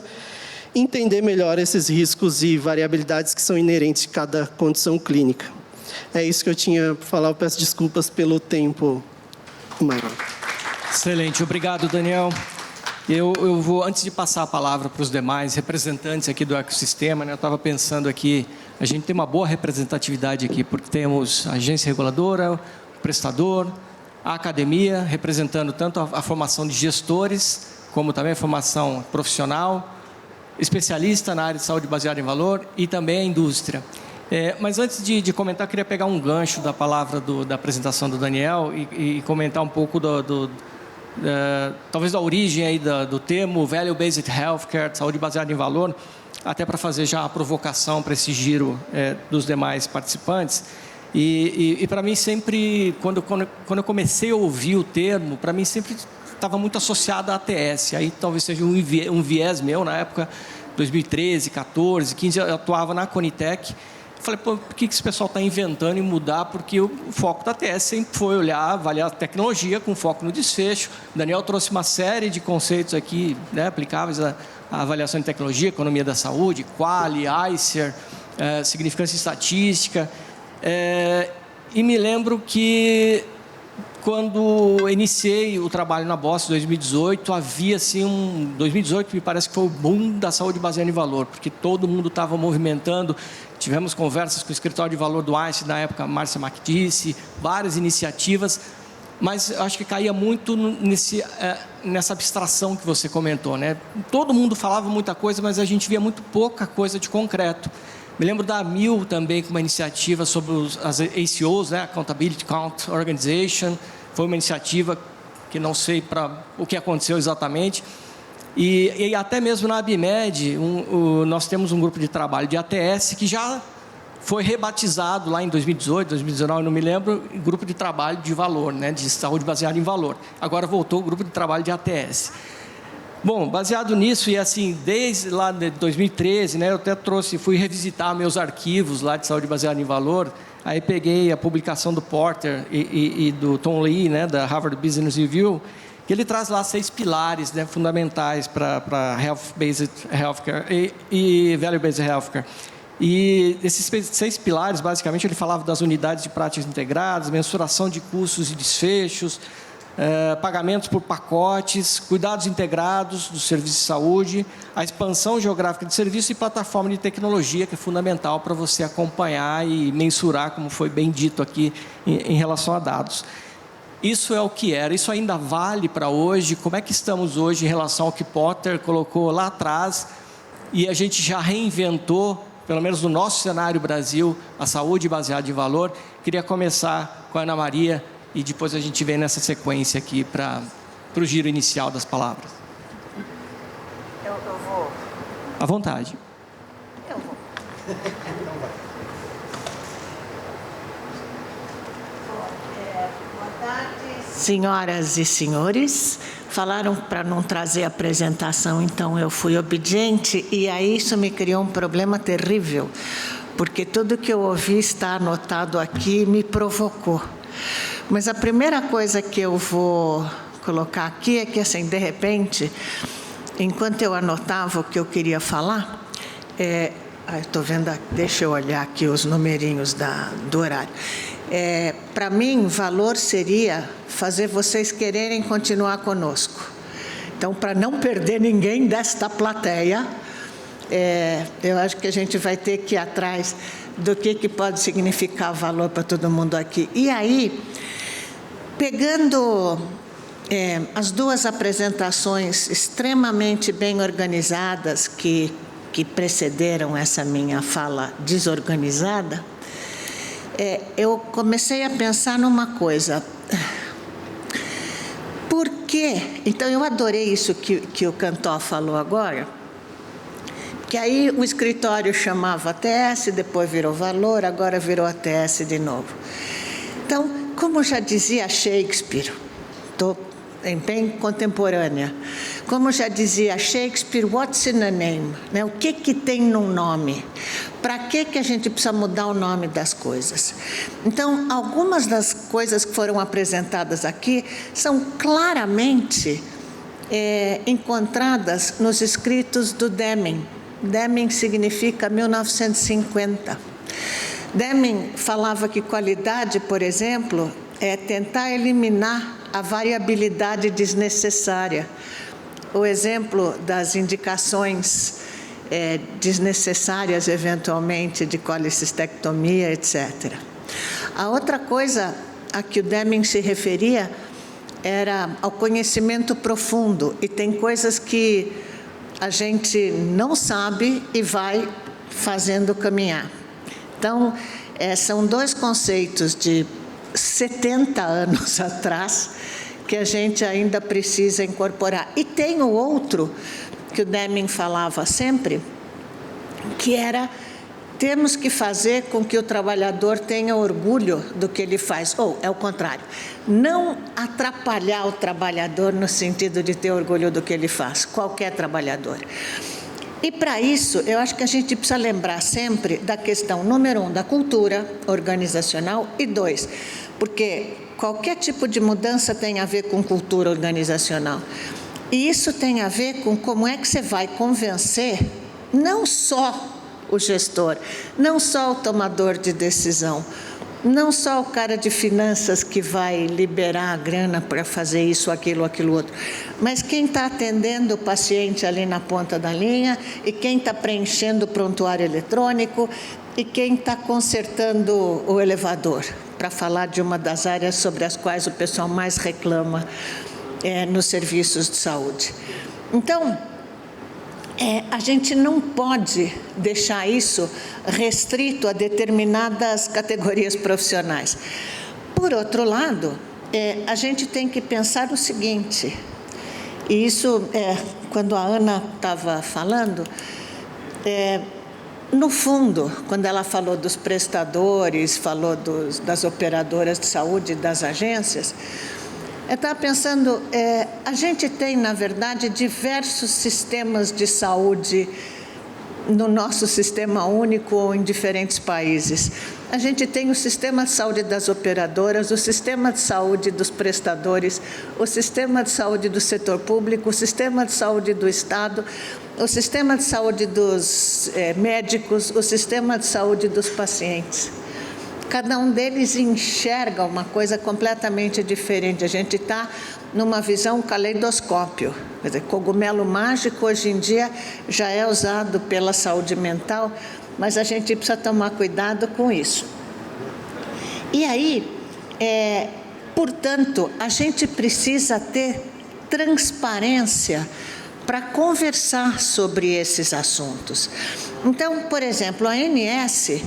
entender melhor esses riscos e variabilidades que são inerentes de cada condição clínica. É isso que eu tinha para falar. Eu peço desculpas pelo tempo maior. Excelente. Obrigado, Daniel. Eu vou, antes de passar a palavra para os demais representantes aqui do ecossistema, né, eu estava pensando aqui, a gente tem uma boa representatividade aqui, porque temos a agência reguladora, o prestador, a academia, representando tanto a formação de gestores, como também a formação profissional, especialista na área de saúde baseada em valor e também a indústria. Mas antes de comentar, eu queria pegar um gancho da palavra da apresentação do Daniel e comentar um pouco talvez da origem aí do termo Value-Based Healthcare, saúde baseada em valor, até para fazer já a provocação para esse giro dos demais participantes. E para mim sempre, quando eu comecei a ouvir o termo, para mim sempre estava muito associada à ATS. Aí talvez seja um viés meu, na época, 2013, 14, 15, eu atuava na Conitec. Falei, pô, por que esse pessoal está inventando e mudar? Porque o foco da ATS sempre foi olhar, avaliar a tecnologia com foco no desfecho. O Daniel trouxe uma série de conceitos aqui, né, aplicáveis à avaliação de tecnologia, economia da saúde, Quali, ICER, significância estatística. E me lembro que, quando iniciei o trabalho na Boss em 2018, havia assim 2018 me parece que foi o boom da saúde baseada em valor, porque todo mundo estava movimentando. Tivemos conversas com o escritório de valor do Einstein, na época, Márcia Macdice, várias iniciativas, mas eu acho que caía muito nessa abstração que você comentou, né? Todo mundo falava muita coisa, mas a gente via muito pouca coisa de concreto. Me lembro da AMIL também, com uma iniciativa sobre as ACOs, né? Accountability Count Organization. Foi uma iniciativa que não sei para o que aconteceu exatamente. E até mesmo na ABMED, nós temos um grupo de trabalho de ATS que já foi rebatizado lá em 2018, 2019, não me lembro, grupo de trabalho de valor, né? De saúde baseada em valor. Agora voltou o grupo de trabalho de ATS. Bom, baseado nisso, e assim, desde lá de 2013, né, eu até fui revisitar meus arquivos lá de saúde baseada em valor, aí peguei a publicação do Porter e do Tom Lee, né, da Harvard Business Review, que ele traz lá 6 pilares, né, fundamentais para Health-Based Healthcare e Value-Based Healthcare. E esses 6 pilares, basicamente, ele falava das unidades de práticas integradas, mensuração de custos e desfechos, pagamentos por pacotes, cuidados integrados do serviço de saúde, a expansão geográfica de serviço e plataforma de tecnologia, que é fundamental para você acompanhar e mensurar, como foi bem dito aqui, em relação a dados. Isso é o que era, isso ainda vale para hoje. Como é que estamos hoje em relação ao que Potter colocou lá atrás e a gente já reinventou, pelo menos no nosso cenário Brasil, a saúde baseada em valor? Queria começar com a Ana Maria e depois a gente vem nessa sequência aqui para o giro inicial das palavras. Eu vou. À vontade. Eu vou. Boa tarde, senhoras e senhores. Falaram para não trazer apresentação, então eu fui obediente, e aí isso me criou um problema terrível, porque tudo que eu ouvi está anotado aqui e me provocou. Mas a primeira coisa que eu vou colocar aqui é que, assim, de repente, enquanto eu anotava o que eu queria falar, estou vendo, deixa eu olhar aqui os numerinhos do horário. Para mim, valor seria fazer vocês quererem continuar conosco. Então, para não perder ninguém desta plateia, eu acho que a gente vai ter que ir atrás do que pode significar valor para todo mundo aqui. E aí, pegando as duas apresentações extremamente bem organizadas que precederam essa minha fala desorganizada, eu comecei a pensar numa coisa. Por quê? Então, eu adorei isso que o Cantó falou agora, que aí o escritório chamava ATS, depois virou valor, agora virou ATS de novo. Então, como já dizia Shakespeare, estou bem contemporânea, como já dizia Shakespeare, what's in a name? Né? O que tem num nome? Para que a gente precisa mudar o nome das coisas? Então, algumas das coisas que foram apresentadas aqui são claramente encontradas nos escritos do Deming. Deming significa 1950. Deming falava que qualidade, por exemplo, é tentar eliminar a variabilidade desnecessária. O exemplo das indicações desnecessárias, eventualmente, de colicistectomia, etc. A outra coisa a que o Deming se referia era ao conhecimento profundo, e tem coisas que a gente não sabe e vai fazendo caminhar. Então, são dois conceitos de 70 anos atrás que a gente ainda precisa incorporar. E tem o outro que o Deming falava sempre, que era temos que fazer com que o trabalhador tenha orgulho do que ele faz, ou é o contrário, não atrapalhar o trabalhador no sentido de ter orgulho do que ele faz, qualquer trabalhador. E para isso, eu acho que a gente precisa lembrar sempre da questão, número 1, da cultura organizacional, e 2, porque qualquer tipo de mudança tem a ver com cultura organizacional. E isso tem a ver com como é que você vai convencer não só o gestor, não só o tomador de decisão, não só o cara de finanças que vai liberar a grana para fazer isso, aquilo outro, mas quem está atendendo o paciente ali na ponta da linha, e quem está preenchendo o prontuário eletrônico, e quem está consertando o elevador, para falar de uma das áreas sobre as quais o pessoal mais reclama nos serviços de saúde. Então, a gente não pode deixar isso restrito a determinadas categorias profissionais. Por outro lado, a gente tem que pensar o seguinte, e isso, quando a Ana estava falando, no fundo, quando ela falou dos prestadores, falou das operadoras de saúde, das agências, eu estava pensando, a gente tem, na verdade, diversos sistemas de saúde no nosso sistema único ou em diferentes países. A gente tem o sistema de saúde das operadoras, o sistema de saúde dos prestadores, o sistema de saúde do setor público, o sistema de saúde do Estado, o sistema de saúde dos médicos, o sistema de saúde dos pacientes. Cada um deles enxerga uma coisa completamente diferente. A gente está numa visão caleidoscópio. Quer dizer, cogumelo mágico hoje em dia já é usado pela saúde mental, mas a gente precisa tomar cuidado com isso. E aí, portanto, a gente precisa ter transparência para conversar sobre esses assuntos. Então, por exemplo, a ANS,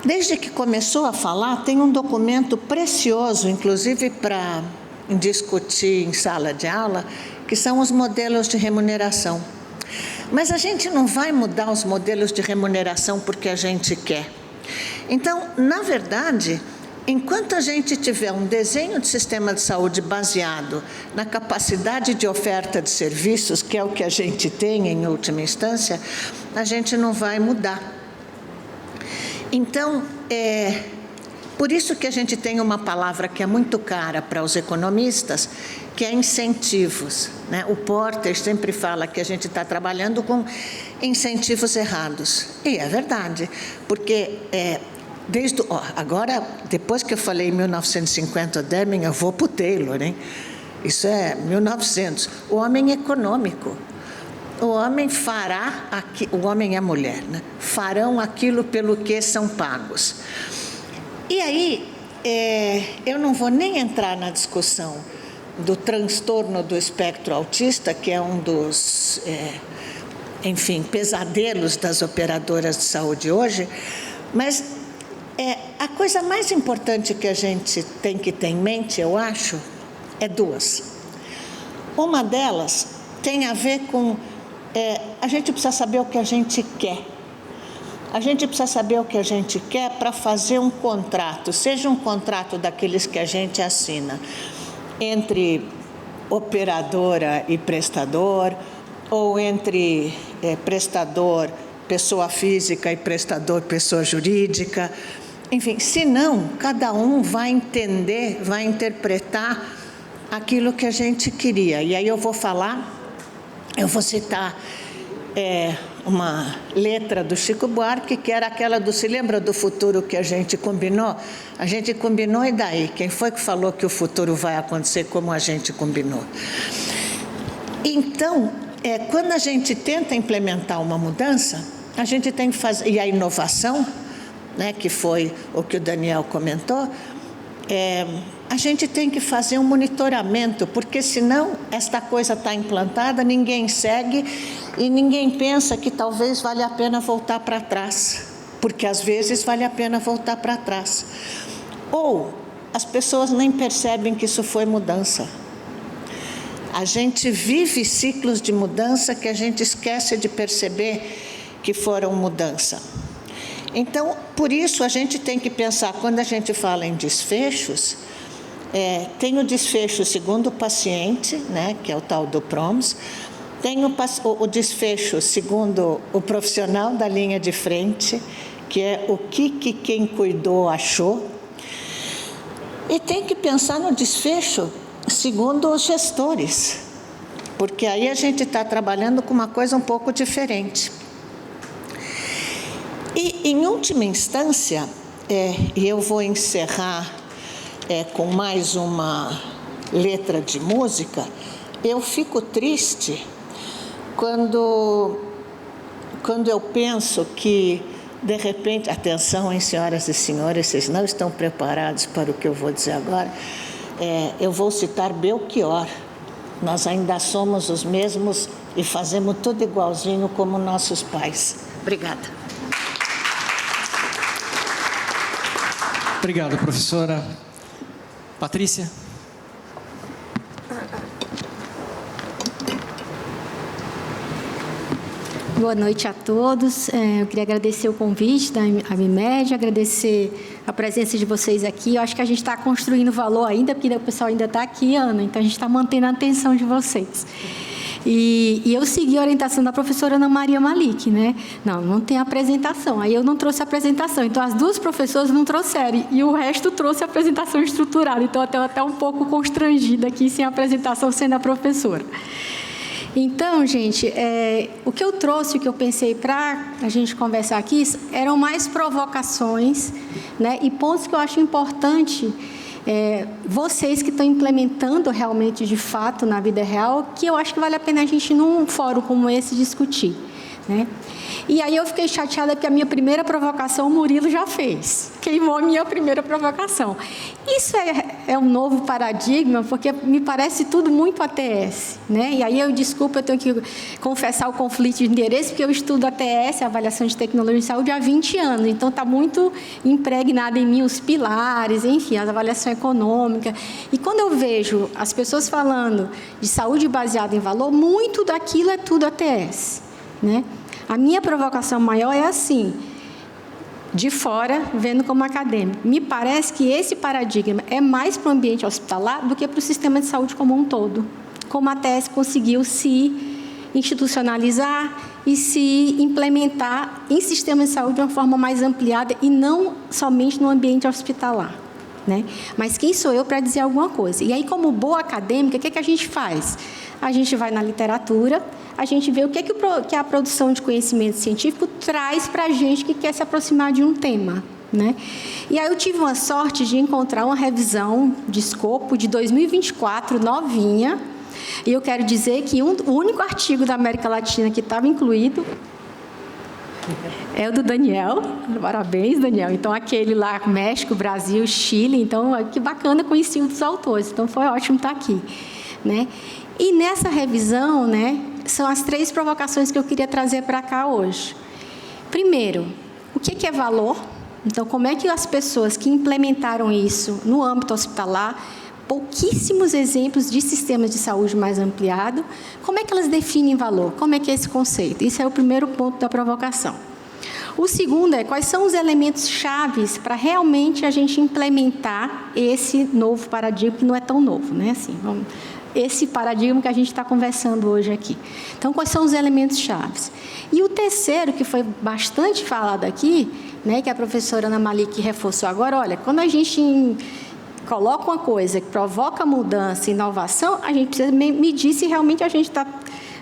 desde que começou a falar, tem um documento precioso, inclusive para discutir em sala de aula, que são os modelos de remuneração. Mas a gente não vai mudar os modelos de remuneração porque a gente quer. Então, na verdade, enquanto a gente tiver um desenho de sistema de saúde baseado na capacidade de oferta de serviços, que é o que a gente tem em última instância, a gente não vai mudar. Então, por isso que a gente tem uma palavra que é muito cara para os economistas, que é incentivos, né? O Porter sempre fala que a gente está trabalhando com incentivos errados. E é verdade, porque agora, depois que eu falei em 1950 Deming, eu vou para o Taylor, hein? Isso é 1900. O homem econômico. O homem fará, o homem e a mulher, né? Farão aquilo pelo que são pagos. E aí, eu não vou nem entrar na discussão do transtorno do espectro autista, que é um dos, pesadelos das operadoras de saúde hoje, mas a coisa mais importante que a gente tem que ter em mente, eu acho, é duas. Uma delas tem a ver com a gente precisa saber o que a gente quer. A gente precisa saber o que a gente quer para fazer um contrato, seja um contrato daqueles que a gente assina entre operadora e prestador, ou entre prestador, pessoa física, e prestador, pessoa jurídica. Enfim, senão, cada um vai entender, vai interpretar aquilo que a gente queria. E aí eu vou citar uma letra do Chico Buarque, que era aquela se lembra do futuro que a gente combinou? A gente combinou, e daí? Quem foi que falou que o futuro vai acontecer como a gente combinou? Então, quando a gente tenta implementar uma mudança, a gente tem que fazer, e a inovação, né, que foi o que o Daniel comentou, a gente tem que fazer um monitoramento, porque senão esta coisa está implantada, ninguém segue e ninguém pensa que talvez valha a pena voltar para trás, porque às vezes vale a pena voltar para trás. Ou as pessoas nem percebem que isso foi mudança. A gente vive ciclos de mudança que a gente esquece de perceber que foram mudança. Então, por isso, a gente tem que pensar, quando a gente fala em desfechos, tem o desfecho segundo o paciente, né, que é o tal do PROMS, tem o desfecho segundo o profissional da linha de frente, que é o que quem cuidou achou, e tem que pensar no desfecho segundo os gestores, porque aí a gente está trabalhando com uma coisa um pouco diferente. E, em última instância, e eu vou encerrar com mais uma letra de música, eu fico triste quando eu penso que, de repente, atenção, hein, senhoras e senhores, vocês não estão preparados para o que eu vou dizer agora, eu vou citar Belchior. Nós ainda somos os mesmos e fazemos tudo igualzinho como nossos pais. Obrigada. Obrigado, professora. Patrícia. Boa noite a todos. Eu queria agradecer o convite da AMIMED, agradecer a presença de vocês aqui. Eu acho que a gente está construindo valor ainda, porque o pessoal ainda está aqui, Ana, então a gente está mantendo a atenção de vocês. E eu segui a orientação da professora Ana Maria Malik, né? Não tem apresentação. Aí eu não trouxe a apresentação. Então, as duas professoras não trouxeram. E o resto trouxe a apresentação estruturada. Então, eu estou até um pouco constrangida aqui, sem a apresentação, sendo a professora. Então, gente, o que eu trouxe, o que eu pensei para a gente conversar aqui, eram mais provocações, né? E pontos que eu acho importante vocês que estão implementando realmente, de fato, na vida real, que eu acho que vale a pena a gente, num fórum como esse, discutir, né? E aí eu fiquei chateada porque a minha primeira provocação o Murilo já fez. Queimou a minha primeira provocação. Isso é um novo paradigma, porque me parece tudo muito ATS, né? E aí eu tenho que confessar o conflito de interesse, porque eu estudo ATS, Avaliação de Tecnologia de Saúde, há 20 anos. Então, está muito impregnado em mim os pilares, enfim, a avaliação econômica. E quando eu vejo as pessoas falando de saúde baseada em valor, muito daquilo é tudo ATS, né? A minha provocação maior é assim, de fora, vendo como acadêmico. Me parece que esse paradigma é mais para o ambiente hospitalar do que para o sistema de saúde como um todo. Como a ATS conseguiu se institucionalizar e se implementar em sistemas de saúde de uma forma mais ampliada e não somente no ambiente hospitalar, né? Mas quem sou eu para dizer alguma coisa? E aí, como boa acadêmica, o que a gente faz? A gente vai na literatura, a gente vê o que a produção de conhecimento científico traz para a gente que quer se aproximar de um tema, né? E aí eu tive uma sorte de encontrar uma revisão de escopo de 2024, novinha, e eu quero dizer que o único artigo da América Latina que estava incluído é o do Daniel. Parabéns, Daniel. Então, aquele lá, México, Brasil, Chile, então, que bacana conhecer um dos autores, então foi ótimo estar aqui, né? E nessa revisão, né, são as 3 provocações que eu queria trazer para cá hoje. Primeiro, o que é valor? Então, como é que as pessoas que implementaram isso no âmbito hospitalar, pouquíssimos exemplos de sistemas de saúde mais ampliado, como é que elas definem valor? Como é que é esse conceito? Isso é o primeiro ponto da provocação. O segundo é quais são os elementos chaves para realmente a gente implementar esse novo paradigma, que não é tão novo, né? Assim, esse paradigma que a gente está conversando hoje aqui. Então, quais são os elementos chaves? E o terceiro, que foi bastante falado aqui, né, que a professora Ana Malik reforçou agora, olha, quando a gente coloca uma coisa que provoca mudança e inovação, a gente precisa medir se realmente a gente está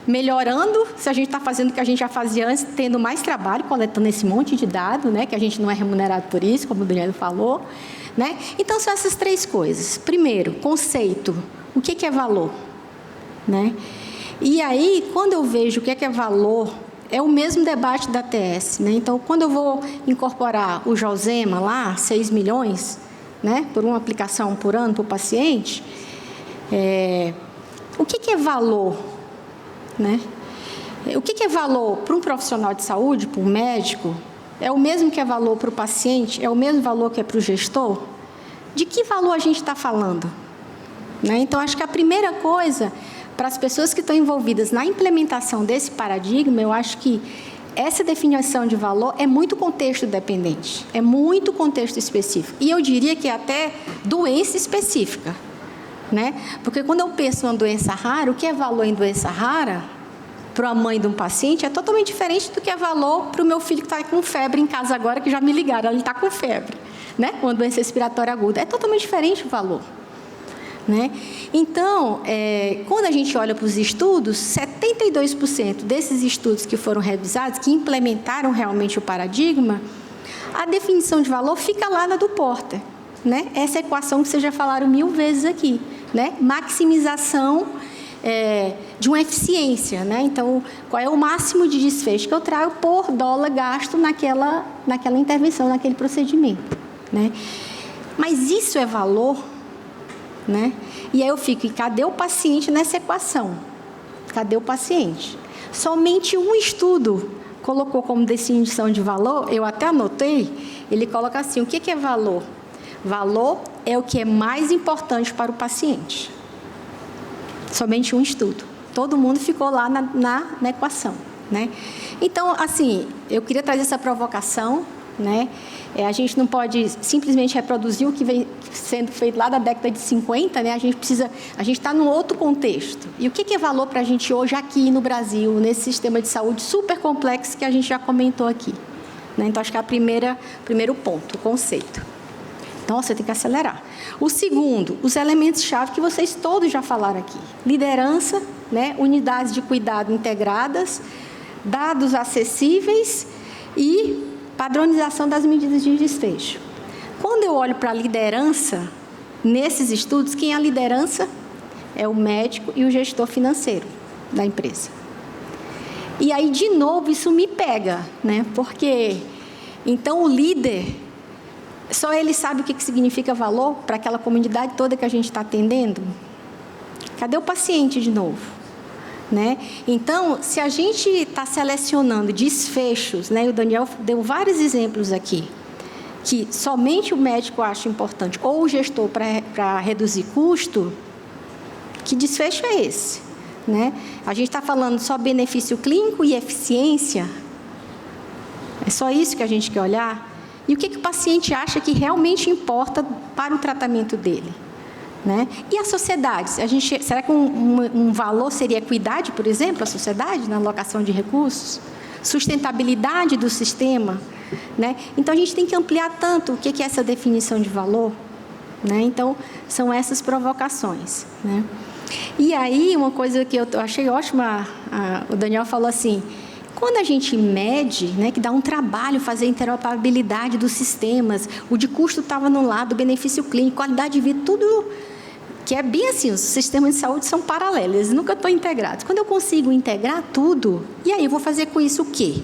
melhorando, se a gente está fazendo o que a gente já fazia antes, tendo mais trabalho, coletando esse monte de dados, né, que a gente não é remunerado por isso, como o Daniel falou, né? Então, são essas 3 coisas. Primeiro, conceito. O que é valor, né? E aí, quando eu vejo o que é valor, é o mesmo debate da ATS, né? Então, quando eu vou incorporar o Josema lá, 6 milhões, né, por uma aplicação por ano para o paciente, o que é valor, né? O que é valor para um profissional de saúde, para um médico? É o mesmo que é valor para o paciente? É o mesmo valor que é para o gestor? De que valor a gente está falando? Né? Então, acho que a primeira coisa, para as pessoas que estão envolvidas na implementação desse paradigma, eu acho que essa definição de valor é muito contexto dependente, é muito contexto específico. E eu diria que é até doença específica, né? Porque quando eu penso em uma doença rara, o que é valor em doença rara, para a mãe de um paciente, é totalmente diferente do que é valor para o meu filho que está com febre em casa agora, que já me ligaram, ele está com febre, né? Uma doença respiratória aguda. É totalmente diferente o valor, né? Então, quando a gente olha para os estudos, 72% desses estudos que foram revisados, que implementaram realmente o paradigma, a definição de valor fica lá na do Porter, né? Essa equação que vocês já falaram 1000 vezes aqui, né? Maximização de uma eficiência, né? Então, qual é o máximo de desfecho que eu trago por dólar gasto naquela intervenção, naquele procedimento, né? Mas isso é valor, né? E aí eu fico, e cadê o paciente nessa equação? Cadê o paciente? Somente um estudo colocou como definição de valor, eu até anotei, ele coloca assim, o que é valor? Valor é o que é mais importante para o paciente. Somente um estudo. Todo mundo ficou lá na equação, né? Então, assim, eu queria trazer essa provocação, né? A gente não pode simplesmente reproduzir o que vem sendo feito lá da década de 50, né? A gente está num outro contexto. E o que é valor para a gente hoje aqui no Brasil, nesse sistema de saúde super complexo que a gente já comentou aqui, né? Então, acho que é o primeiro ponto, o conceito. Então, você tem que acelerar. O segundo, os elementos-chave que vocês todos já falaram aqui. Liderança, né? Unidades de cuidado integradas, dados acessíveis e padronização das medidas de desfecho. Quando eu olho para a liderança, nesses estudos, quem é a liderança? É o médico e o gestor financeiro da empresa. E aí, de novo, isso me pega, né? Porque, então, o líder, só ele sabe o que significa valor para aquela comunidade toda que a gente está atendendo? Cadê o paciente de novo? Né? Então, se a gente está selecionando desfechos, né, o Daniel deu vários exemplos aqui, que somente o médico acha importante, ou o gestor para reduzir custo, que desfecho é esse? Né? A gente está falando só benefício clínico e eficiência? É só isso que a gente quer olhar? E o que o paciente acha que realmente importa para o tratamento dele? Né? E a sociedade? Será que um valor seria equidade, por exemplo, a sociedade, na alocação de recursos? Sustentabilidade do sistema? Né? Então, a gente tem que ampliar tanto o que é essa definição de valor. Né? Então, são essas provocações. Né? E aí, uma coisa que eu achei ótima, o Daniel falou assim, quando a gente mede, né, que dá um trabalho fazer a interoperabilidade dos sistemas, o de custo estava no lado, o benefício clínico, qualidade de vida, tudo que é bem assim, os sistemas de saúde são paralelos, eles nunca estão integrados. Quando eu consigo integrar tudo, e aí eu vou fazer com isso o quê?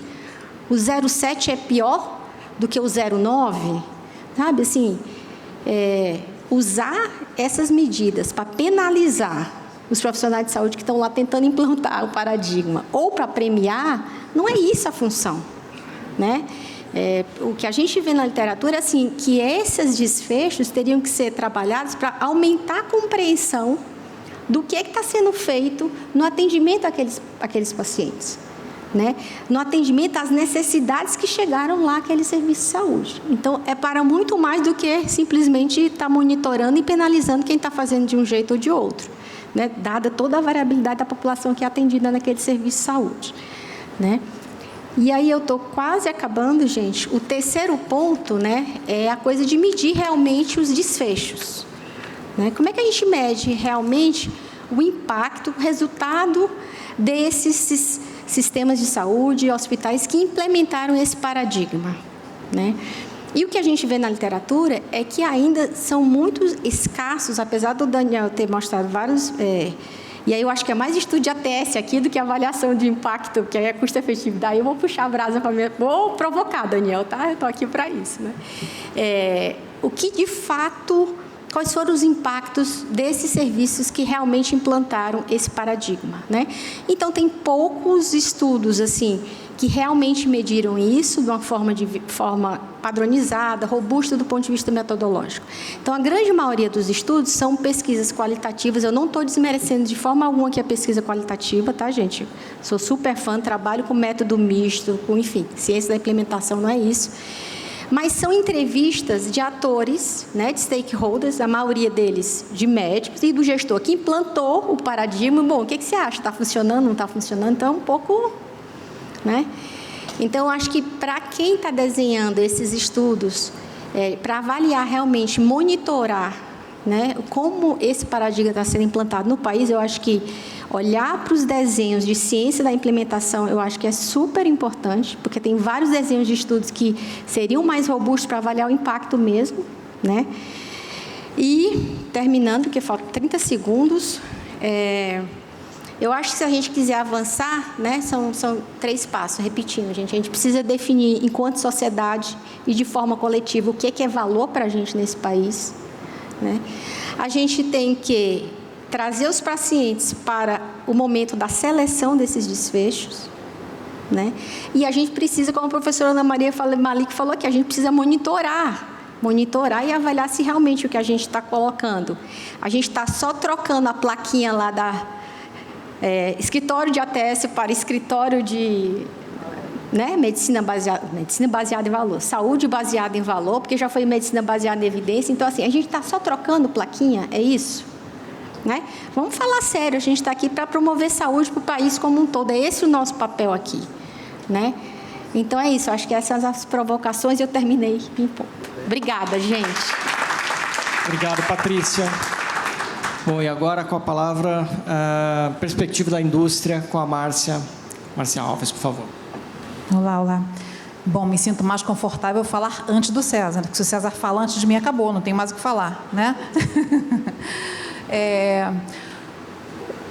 O 0,7 é pior do que o 0,9? Sabe, assim, usar essas medidas para penalizar os profissionais de saúde que estão lá tentando implantar o paradigma, ou para premiar, não é isso a função, né? O que a gente vê na literatura é assim, que esses desfechos teriam que ser trabalhados para aumentar a compreensão do que está sendo feito no atendimento àqueles pacientes, né? No atendimento às necessidades que chegaram lá àquele serviço de saúde. Então, é para muito mais do que simplesmente estar monitorando e penalizando quem está fazendo de um jeito ou de outro, né? Dada toda a variabilidade da população que é atendida naquele serviço de saúde, né? E aí eu estou quase acabando, gente. O terceiro ponto, né, é a coisa de medir realmente os desfechos. Né? Como é que a gente mede realmente o impacto, o resultado desses sistemas de saúde e hospitais que implementaram esse paradigma? Né? E o que a gente vê na literatura é que ainda são muito escassos, apesar do Daniel ter mostrado vários... E aí eu acho que é mais estudo de ATS aqui do que avaliação de impacto, que aí é custo-efetividade. Eu vou puxar a brasa para mim, vou provocar, Daniel, tá? Eu estou aqui para isso, né? O que de fato quais foram os impactos desses serviços que realmente implantaram esse paradigma, né? Então, tem poucos estudos, assim, que realmente mediram isso de uma forma padronizada, robusta do ponto de vista metodológico. Então, a grande maioria dos estudos são pesquisas qualitativas. Eu não estou desmerecendo de forma alguma que a pesquisa qualitativa, tá, gente? Sou super fã, trabalho com método misto, com, enfim, ciência da implementação, não é isso. Mas são entrevistas de atores, né, de stakeholders, a maioria deles de médicos, e do gestor que implantou o paradigma. Bom, o que você acha? Está funcionando, não está funcionando? Então, é um pouco... né? Então, acho que para quem está desenhando esses estudos, para avaliar realmente, monitorar, né, como esse paradigma está sendo implantado no país, eu acho que olhar para os desenhos de ciência da implementação, eu acho que é super importante, porque tem vários desenhos de estudos que seriam mais robustos para avaliar o impacto mesmo, né? E, terminando, porque faltam 30 segundos, eu acho que se a gente quiser avançar, né, são 3 passos, repetindo, gente. A gente precisa definir, enquanto sociedade e de forma coletiva, o que é valor para a gente nesse país, né? A gente tem que trazer os pacientes para o momento da seleção desses desfechos, né? E a gente precisa, como a professora Ana Maria Malik falou aqui, a gente precisa monitorar e avaliar se realmente o que a gente está colocando. A gente está só trocando a plaquinha lá da... escritório de ATS para escritório de, né, medicina baseada em valor, saúde baseada em valor, porque já foi medicina baseada em evidência. Então, assim, a gente está só trocando plaquinha, é isso? Né? Vamos falar sério, a gente está aqui para promover saúde para o país como um todo, é esse o nosso papel aqui, né? Então, é isso, acho que essas são as provocações e eu terminei em ponto. Obrigada, gente. Obrigado, Patrícia. Bom, e agora com a palavra, perspectiva da indústria, com a Márcia Alves, por favor. Olá. Bom, me sinto mais confortável falar antes do César, porque se o César fala antes de mim, acabou, não tem mais o que falar, né?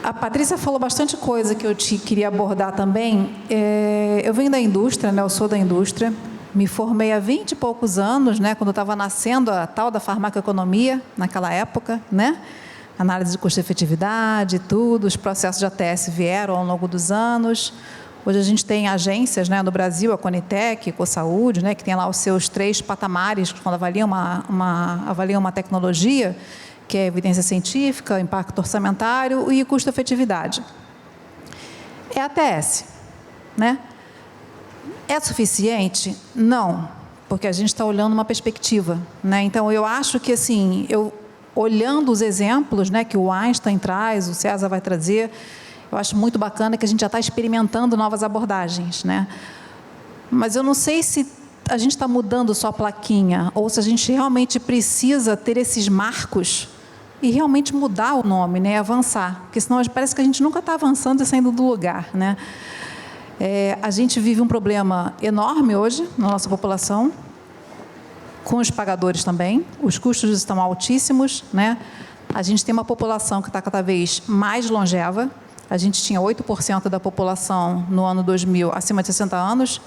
A Patrícia falou bastante coisa que eu queria abordar também. Eu venho da indústria, né? Eu sou da indústria, me formei há 20 e poucos anos, né? Quando estava nascendo a tal da farmacoeconomia, naquela época, né? Análise de custo-efetividade, tudo, os processos de ATS vieram ao longo dos anos. Hoje a gente tem agências, né, no Brasil, a Conitec, EcoSaúde, né, que tem lá os seus 3 patamares, quando avaliam uma tecnologia, que é evidência científica, impacto orçamentário e custo-efetividade. É ATS, né? É suficiente? Não, porque a gente está olhando uma perspectiva, né? Então, eu acho que, assim, olhando os exemplos, né, que o Einstein traz, o César vai trazer, eu acho muito bacana que a gente já está experimentando novas abordagens, né? Mas eu não sei se a gente está mudando só a plaquinha ou se a gente realmente precisa ter esses marcos e realmente mudar o nome, né, avançar, porque senão parece que a gente nunca está avançando e saindo do lugar, né? A gente vive um problema enorme hoje na nossa população, com os pagadores também, os custos estão altíssimos, né? A gente tem uma população que está cada vez mais longeva. A gente tinha 8% da população no ano 2000 acima de 60 anos,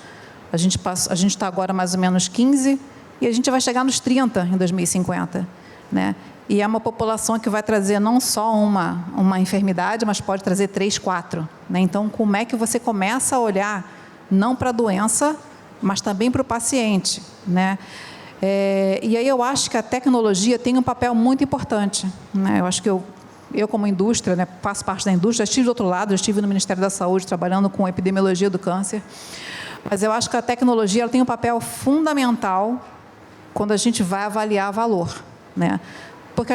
a gente está agora mais ou menos 15%, e a gente vai chegar nos 30% em 2050, né? E é uma população que vai trazer não só uma enfermidade, mas pode trazer 3, 4. Né? Então, como é que você começa a olhar não para a doença, mas também para o paciente, né? E aí eu acho que a tecnologia tem um papel muito importante, né? Eu acho que eu como indústria, né, faço parte da indústria, estive do outro lado, eu estive no Ministério da Saúde trabalhando com epidemiologia do câncer, mas eu acho que a tecnologia ela tem um papel fundamental quando a gente vai avaliar valor, né? Porque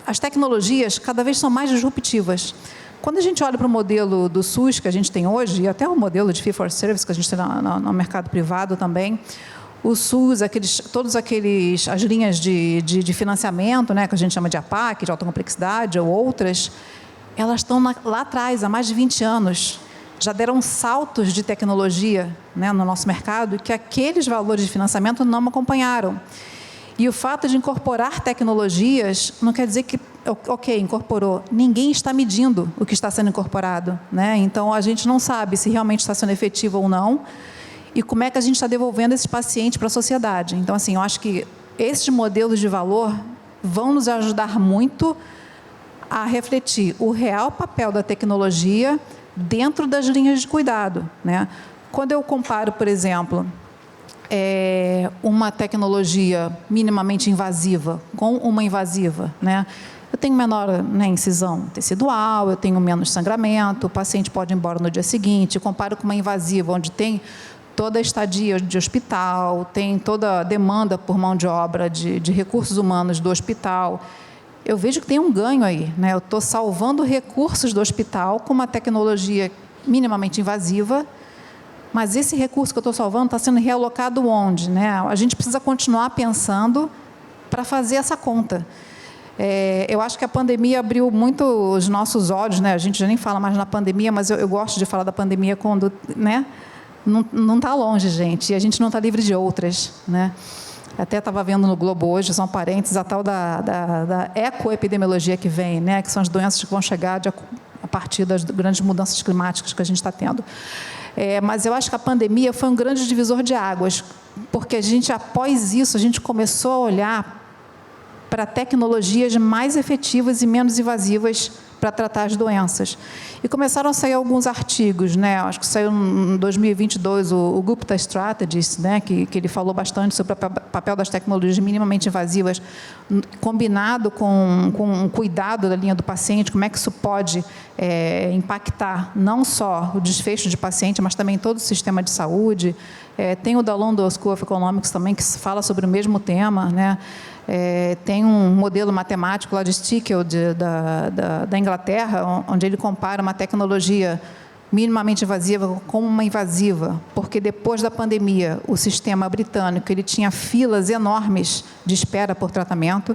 as tecnologias cada vez são mais disruptivas. Quando a gente olha para o modelo do SUS que a gente tem hoje, e até o modelo de fee-for-service que a gente tem no mercado privado também, o SUS, as linhas de financiamento, né, que a gente chama de APAC, de alta complexidade, ou outras, elas estão lá atrás, há mais de 20 anos. Já deram saltos de tecnologia, né, no nosso mercado, que aqueles valores de financiamento não acompanharam. E o fato de incorporar tecnologias não quer dizer que, ok, incorporou. Ninguém está medindo o que está sendo incorporado, né? Então, a gente não sabe se realmente está sendo efetivo ou não e como é que a gente está devolvendo esses pacientes para a sociedade. Então, assim, eu acho que esses modelos de valor, vão nos ajudar muito a refletir o real papel da tecnologia dentro das linhas de cuidado, né? Quando eu comparo, por exemplo, uma tecnologia minimamente invasiva com uma invasiva, né? Eu tenho menor, né, incisão tecidual, eu tenho menos sangramento, o paciente pode ir embora no dia seguinte. Comparo com uma invasiva, onde tem toda a estadia de hospital, tem toda a demanda por mão de obra de recursos humanos do hospital. Eu vejo que tem um ganho aí, né? Eu estou salvando recursos do hospital com uma tecnologia minimamente invasiva, mas esse recurso que eu estou salvando está sendo realocado onde, né? A gente precisa continuar pensando para fazer essa conta. Eu acho que a pandemia abriu muito os nossos olhos, né? A gente já nem fala mais na pandemia, mas eu gosto de falar da pandemia quando, né? Não está longe, gente, e a gente não está livre de outras, né? Até estava vendo no Globo hoje, são parênteses, a tal da ecoepidemiologia que vem, né? Que são as doenças que vão chegar a partir das grandes mudanças climáticas que a gente está tendo. Mas eu acho que a pandemia foi um grande divisor de águas, porque a gente, após isso, a gente começou a olhar para tecnologias mais efetivas e menos invasivas para tratar as doenças. E começaram a sair alguns artigos, né? Acho que saiu em 2022 o Gupta Strategies, né? Que ele falou bastante sobre o papel das tecnologias minimamente invasivas, combinado com o cuidado da linha do paciente, como é que isso pode impactar não só o desfecho de paciente, mas também todo o sistema de saúde. Tem o da London School of Economics também, que fala sobre o mesmo tema, né? Tem um modelo matemático lá de Stickel, da Inglaterra, onde ele compara uma tecnologia minimamente invasiva com uma invasiva, porque depois da pandemia, o sistema britânico ele tinha filas enormes de espera por tratamento,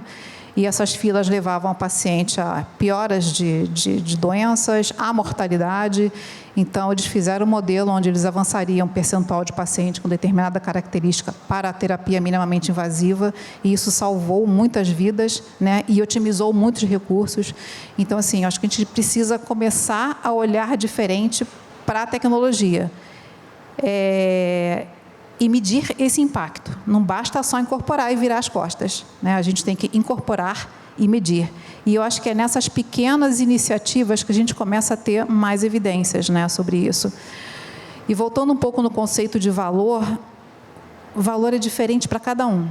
e essas filas levavam o paciente a pioras de doenças, a mortalidade. Então, eles fizeram um modelo onde eles avançariam um percentual de paciente com determinada característica para a terapia minimamente invasiva, e isso salvou muitas vidas, né, e otimizou muitos recursos. Então, assim, acho que a gente precisa começar a olhar diferente para a tecnologia. E medir esse impacto. Não basta só incorporar e virar as costas, né? A gente tem que incorporar e medir. E eu acho que é nessas pequenas iniciativas que a gente começa a ter mais evidências, né, sobre isso. E voltando um pouco no conceito de valor, valor é diferente para cada um.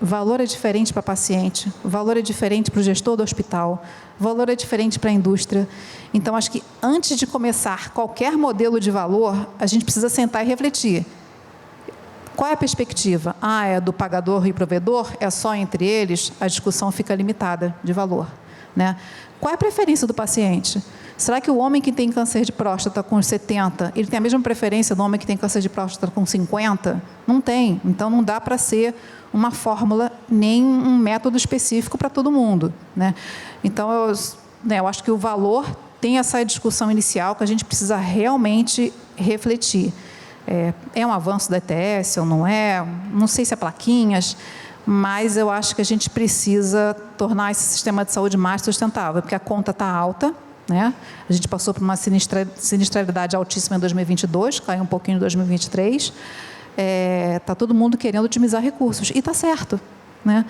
Valor é diferente para o paciente, valor é diferente para o gestor do hospital, valor é diferente para a indústria. Então, acho que antes de começar qualquer modelo de valor, a gente precisa sentar e refletir. Qual é a perspectiva? É do pagador e provedor? É só entre eles? A discussão fica limitada de valor, né? Qual é a preferência do paciente? Será que o homem que tem câncer de próstata com 70, ele tem a mesma preferência do homem que tem câncer de próstata com 50? Não tem. Então, não dá para ser uma fórmula nem um método específico para todo mundo, né? Então, eu acho que o valor tem essa discussão inicial que a gente precisa realmente refletir. É um avanço da ETS ou não é? Não sei se é plaquinhas, mas eu acho que a gente precisa tornar esse sistema de saúde mais sustentável, porque a conta está alta, né? A gente passou por uma sinistralidade altíssima em 2022, caiu um pouquinho em 2023. Está todo mundo querendo otimizar recursos, e está certo, né?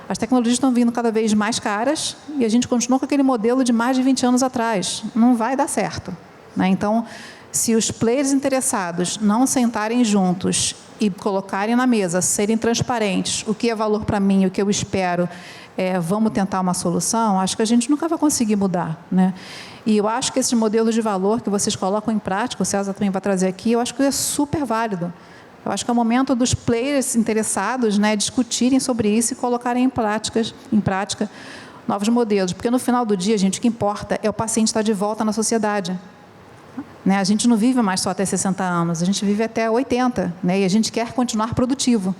As tecnologias estão vindo cada vez mais caras e a gente continua com aquele modelo de mais de 20 anos atrás. Não vai dar certo, né? Então, se os players interessados não sentarem juntos e colocarem na mesa, serem transparentes, o que é valor para mim, o que eu espero, vamos tentar uma solução, acho que a gente nunca vai conseguir mudar, né? E eu acho que esse modelo de valor que vocês colocam em prática, o César também vai trazer aqui, eu acho que é super válido. Eu acho que é o momento dos players interessados, né, discutirem sobre isso e colocarem em prática novos modelos, porque no final do dia, gente, o que importa é o paciente estar de volta na sociedade. Né? A gente não vive mais só até 60 anos, a gente vive até 80, né? E a gente quer continuar produtivo.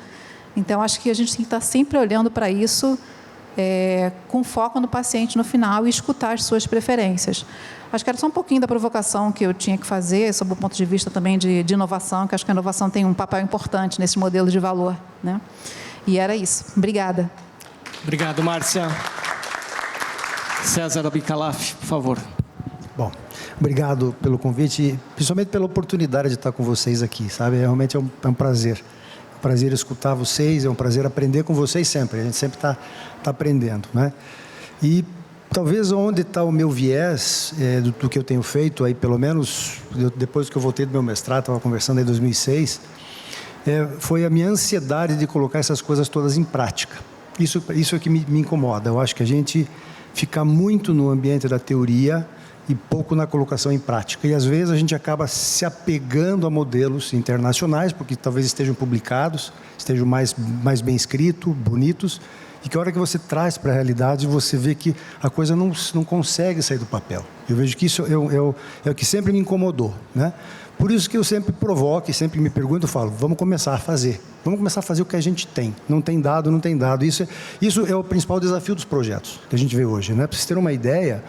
Então, acho que a gente tem que estar sempre olhando para isso com foco no paciente no final e escutar as suas preferências. Acho que era só um pouquinho da provocação que eu tinha que fazer, sob o ponto de vista também de inovação, que acho que a inovação tem um papel importante nesse modelo de valor, né? E era isso. Obrigada. Obrigado, Márcia. César Abicalaf, por favor. Bom, obrigado pelo convite e principalmente pela oportunidade de estar com vocês aqui, sabe? Realmente é um prazer. prazer escutar vocês, é um prazer aprender com vocês sempre. A gente sempre está aprendendo, né? E talvez onde está o meu viés do que eu tenho feito, aí pelo menos depois que eu voltei do meu mestrado, estava conversando aí em 2006, foi a minha ansiedade de colocar essas coisas todas em prática. Isso é que me incomoda. Eu acho que a gente fica muito no ambiente da teoria e pouco na colocação em prática. E às vezes a gente acaba se apegando a modelos internacionais, porque talvez estejam publicados, estejam mais bem escritos, bonitos, e que a hora que você traz para a realidade, você vê que a coisa não consegue sair do papel. Eu vejo que isso é o que sempre me incomodou, né? Por isso que eu sempre provoco e sempre me pergunto, eu falo, vamos começar a fazer. Vamos começar a fazer o que a gente tem. Não tem dado, não tem dado. Isso é o principal desafio dos projetos que a gente vê hoje, né? Para vocês terem uma ideia,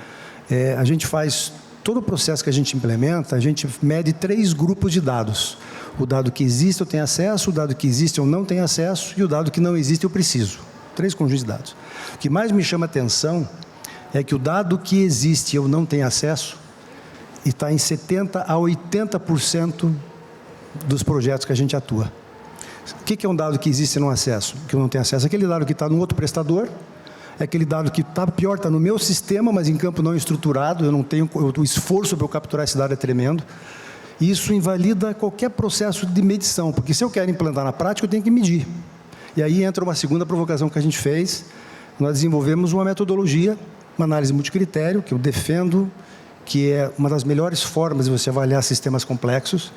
a gente faz todo o processo que a gente implementa, a gente mede 3 grupos de dados. O dado que existe eu tenho acesso, o dado que existe eu não tenho acesso e o dado que não existe eu preciso. 3 conjuntos de dados. O que mais me chama a atenção é que o dado que existe eu não tenho acesso e está em 70% a 80% dos projetos que a gente atua. O que é um dado que existe e não acesso? Que eu não tenho acesso? Aquele dado que está no outro prestador, é aquele dado que está pior, está no meu sistema, mas em campo não estruturado, o esforço para eu capturar esse dado é tremendo. E isso invalida qualquer processo de medição, porque se eu quero implantar na prática, eu tenho que medir. E aí entra uma segunda provocação que a gente fez. Nós desenvolvemos uma metodologia, uma análise multicritério, que eu defendo, que é uma das melhores formas de você avaliar sistemas complexos.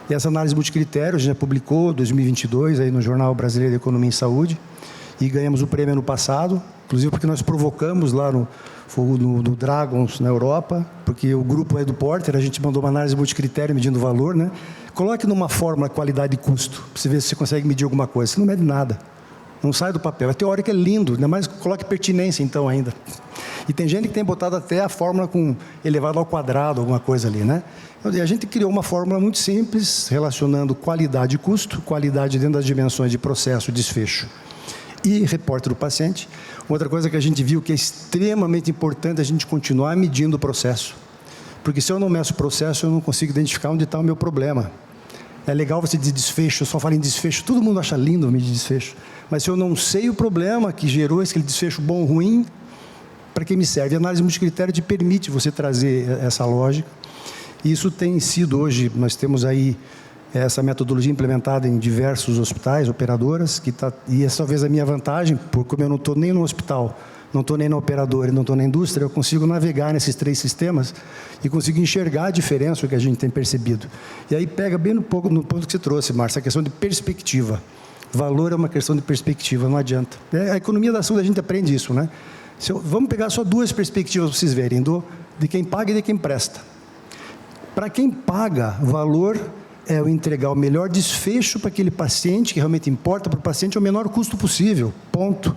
E essa análise multicritério a gente já publicou em 2022 aí no Jornal Brasileiro de Economia e Saúde e ganhamos o prêmio ano passado, inclusive porque nós provocamos lá no Dragons, na Europa, porque o grupo aí do Porter, a gente mandou uma análise multicritério medindo o valor, né? Coloque numa fórmula qualidade e custo, para você ver se você consegue medir alguma coisa. Você não mede nada, não sai do papel. É teórico, é lindo, ainda mais coloque pertinência então ainda. E tem gente que tem botado até a fórmula com elevado ao quadrado, alguma coisa ali, né? E a gente criou uma fórmula muito simples, relacionando qualidade e custo, qualidade dentro das dimensões de processo, desfecho e repórter do paciente. Outra coisa que a gente viu que é extremamente importante a gente continuar medindo o processo. Porque se eu não meço o processo, eu não consigo identificar onde está o meu problema. É legal você dizer desfecho, eu só falo em desfecho, todo mundo acha lindo medir desfecho. Mas se eu não sei o problema que gerou aquele desfecho bom ou ruim, para que me serve? A análise multicritério te permite você trazer essa lógica. E isso tem sido hoje, nós temos aí essa metodologia implementada em diversos hospitais, operadoras, e essa talvez a minha vantagem, porque como eu não estou nem no hospital, não estou nem na operadora e não estou na indústria, eu consigo navegar nesses 3 sistemas e consigo enxergar a diferença que a gente tem percebido. E aí pega bem no ponto que você trouxe, Márcia, a questão de perspectiva. Valor é uma questão de perspectiva, não adianta. A economia da saúde a gente aprende isso, né? Vamos pegar só 2 perspectivas para vocês verem, de quem paga e de quem presta. Para quem paga, valor é eu entregar o melhor desfecho para aquele paciente, que realmente importa para o paciente, ao menor custo possível, ponto.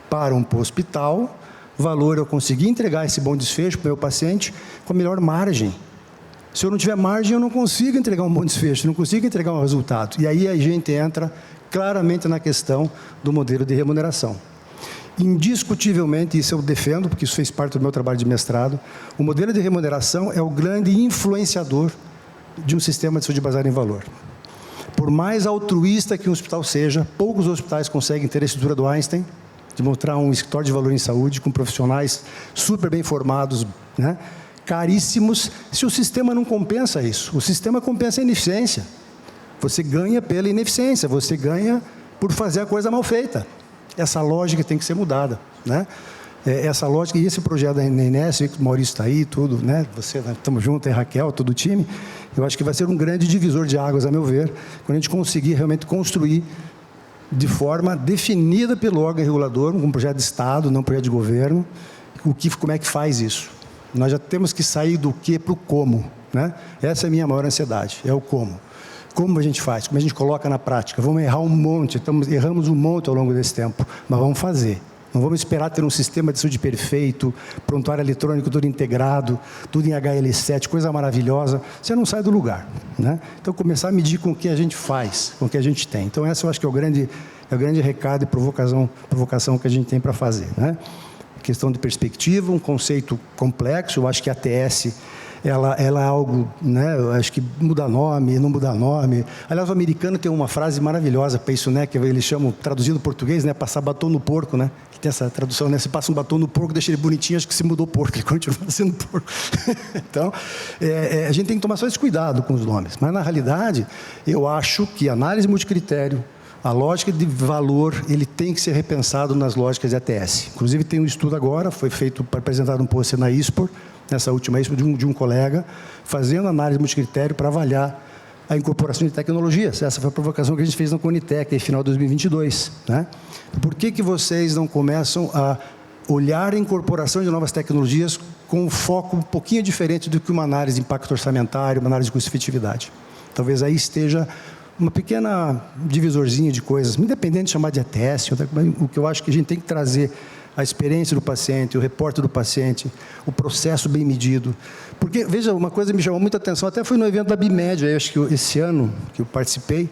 Para um hospital, valor é eu conseguir entregar esse bom desfecho para o meu paciente com a melhor margem. Se eu não tiver margem, eu não consigo entregar um bom desfecho, não consigo entregar um resultado. E aí a gente entra claramente na questão do modelo de remuneração. Indiscutivelmente, isso eu defendo, porque isso fez parte do meu trabalho de mestrado, o modelo de remuneração é o grande influenciador de um sistema de saúde baseado em valor. Por mais altruísta que um hospital seja, poucos hospitais conseguem ter a estrutura do Einstein, de mostrar um escritório de valor em saúde com profissionais super bem formados, né? Caríssimos, se o sistema não compensa isso. O sistema compensa a ineficiência. Você ganha pela ineficiência, você ganha por fazer a coisa mal feita. Essa lógica tem que ser mudada, né? Essa lógica, e esse projeto da INES, o Maurício está aí, tudo, né? Estamos juntos, a Raquel, todo o time. Eu acho que vai ser um grande divisor de águas, a meu ver, quando a gente conseguir realmente construir de forma definida pelo órgão regulador, um projeto de Estado, não um projeto de governo, como é que faz isso. Nós já temos que sair do que para o como, né? Essa é a minha maior ansiedade, é o como. Como a gente faz, como a gente coloca na prática. Vamos errar um monte, erramos um monte ao longo desse tempo, mas vamos fazer. Não vamos esperar ter um sistema de saúde perfeito, prontuário eletrônico todo integrado, tudo em HL7, coisa maravilhosa. Você não sai do lugar, né? Então, começar a medir com o que a gente faz, com o que a gente tem. Então, essa eu acho que é o grande recado e provocação que a gente tem para fazer, né? Questão de perspectiva, um conceito complexo. Eu acho que a ATS ela é algo, né? Eu acho que muda nome, não muda nome. Aliás, o americano tem uma frase maravilhosa para isso, né? Que eles chamam, traduzindo português, né? Passar batom no porco, né? Que tem essa tradução, né? Você passa um batom no porco, deixa ele bonitinho, acho que se mudou porco, ele continua sendo porco. Então, a gente tem que tomar só esse cuidado com os nomes. Mas, na realidade, eu acho que a análise multicritério, a lógica de valor, ele tem que ser repensado nas lógicas de ETS. Inclusive, tem um estudo agora, foi feito, apresentado um pôster na ISPOR, nessa última ISPOR, de um colega, fazendo análise multicritério para avaliar a incorporação de tecnologias. Essa foi a provocação que a gente fez na Conitec, no final de 2022. Né? Por que vocês não começam a olhar a incorporação de novas tecnologias com um foco um pouquinho diferente do que uma análise de impacto orçamentário, uma análise de custo-efetividade? Talvez aí esteja uma pequena divisorzinha de coisas, independente de chamar de ETS, o que eu acho que a gente tem que trazer a experiência do paciente, o reporte do paciente, o processo bem medido. Porque, veja, uma coisa que me chamou muita atenção, até foi no evento da BIMED, acho que esse ano que eu participei,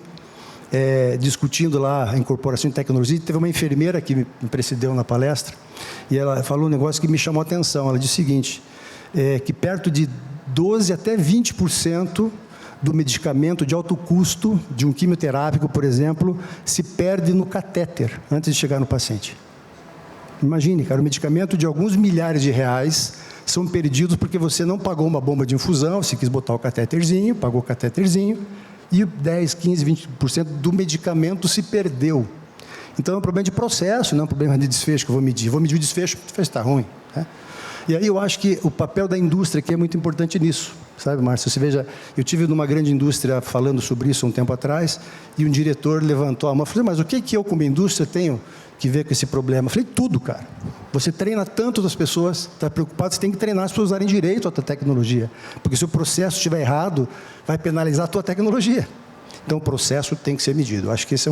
discutindo lá a incorporação de tecnologia, teve uma enfermeira que me precedeu na palestra, e ela falou um negócio que me chamou a atenção. Ela disse o seguinte, que perto de 12% até 20% do medicamento de alto custo, de um quimioterápico, por exemplo, se perde no catéter, antes de chegar no paciente. Imagine, cara, o medicamento de alguns milhares de reais são perdidos porque você não pagou uma bomba de infusão, você quis botar o catéterzinho, pagou o catéterzinho, e 10, 15, 20% do medicamento se perdeu. Então, é um problema de processo, não é um problema de desfecho que eu vou medir. Vou medir o desfecho está ruim. Né? E aí eu acho que o papel da indústria aqui é muito importante nisso. Sabe, Márcio? Você veja, eu tive numa grande indústria falando sobre isso um tempo atrás, e um diretor levantou a mão e falou, mas o que eu, como indústria, tenho que ver com esse problema? Eu falei, tudo, cara. Você treina tanto das pessoas, está preocupado, você tem que treinar as pessoas a usarem direito a tua tecnologia. Porque se o processo estiver errado, vai penalizar a tua tecnologia. Então, o processo tem que ser medido. Eu acho que esse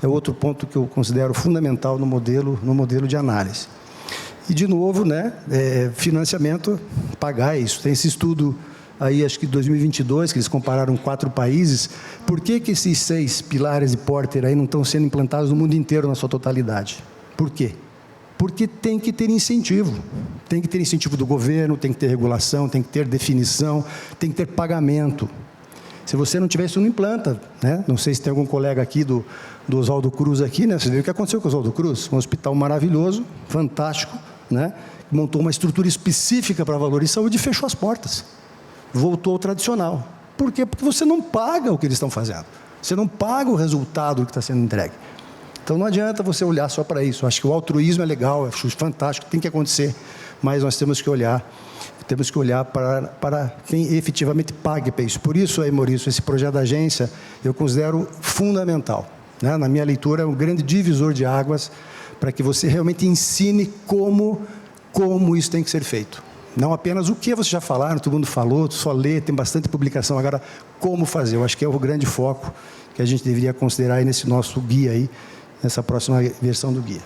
é outro ponto que eu considero fundamental no modelo de análise. E, de novo, né, financiamento, pagar isso. Tem esse estudo aí, acho que 2022, que eles compararam 4 países. Por que esses 6 pilares de Porter aí não estão sendo implantados no mundo inteiro na sua totalidade? Por quê? Porque tem que ter incentivo. Tem que ter incentivo do governo, tem que ter regulação, tem que ter definição, tem que ter pagamento. Se você não tiver isso, não implanta. Né? Não sei se tem algum colega aqui do Oswaldo Cruz aqui, né? Você viu o que aconteceu com o Oswaldo Cruz? Um hospital maravilhoso, fantástico, né? Montou uma estrutura específica para valor em saúde e fechou as portas. Voltou ao tradicional. Por quê? Porque você não paga o que eles estão fazendo. Você não paga o resultado que está sendo entregue. Então, não adianta você olhar só para isso. Acho que o altruísmo é legal, acho fantástico, tem que acontecer, mas nós temos que olhar para quem efetivamente pague para isso. Por isso, aí, Maurício, esse projeto da agência eu considero fundamental. Né? Na minha leitura, é um grande divisor de águas para que você realmente ensine como isso tem que ser feito. Não apenas o que vocês já falaram, todo mundo falou, só lê, tem bastante publicação. Agora, como fazer? Eu acho que é o grande foco que a gente deveria considerar aí nesse nosso guia aí, nessa próxima versão do guia.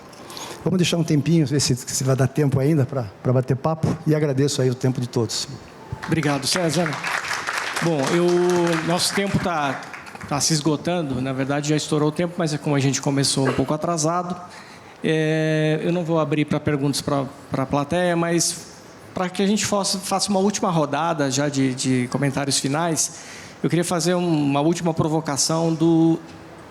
Vamos deixar um tempinho, ver se vai dar tempo ainda para bater papo, e agradeço aí o tempo de todos. Obrigado, César. Bom, nosso tempo está se esgotando, na verdade já estourou o tempo, mas é como a gente começou um pouco atrasado. Eu não vou abrir para perguntas para a plateia, mas para que a gente faça uma última rodada já de comentários finais, eu queria fazer uma última provocação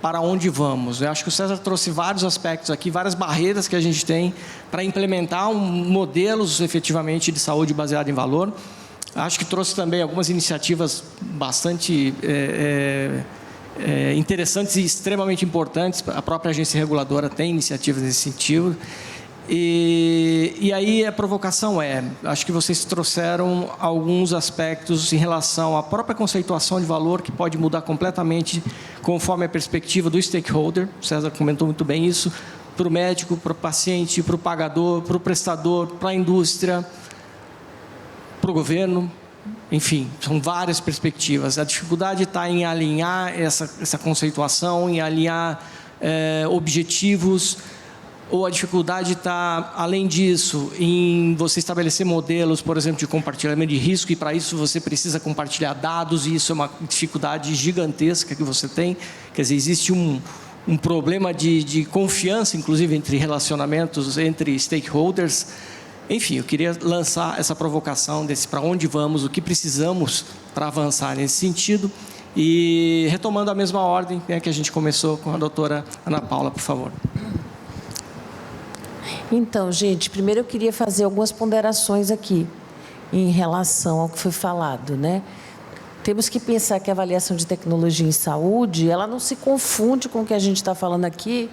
para onde vamos. Eu acho que o César trouxe vários aspectos aqui, várias barreiras que a gente tem para implementar modelos efetivamente de saúde baseado em valor. Acho que trouxe também algumas iniciativas bastante interessantes e extremamente importantes. A própria agência reguladora tem iniciativas nesse sentido. E aí a provocação acho que vocês trouxeram alguns aspectos em relação à própria conceituação de valor, que pode mudar completamente conforme a perspectiva do stakeholder. O César comentou muito bem isso, para o médico, para o paciente, para o pagador, para o prestador, para a indústria, para o governo. Enfim, são várias perspectivas. A dificuldade está em alinhar essa conceituação, em alinhar objetivos, ou a dificuldade está, além disso, em você estabelecer modelos, por exemplo, de compartilhamento de risco, e para isso você precisa compartilhar dados, e isso é uma dificuldade gigantesca que você tem. Quer dizer, existe um problema de confiança, inclusive, entre relacionamentos entre stakeholders. Enfim, eu queria lançar essa provocação desse para onde vamos, o que precisamos para avançar nesse sentido. E retomando a mesma ordem, né, que a gente começou com a doutora Ana Paula, por favor. Então, gente, primeiro eu queria fazer algumas ponderações aqui em relação ao que foi falado, né? Temos que pensar que a avaliação de tecnologia em saúde, ela não se confunde com o que a gente está falando aqui,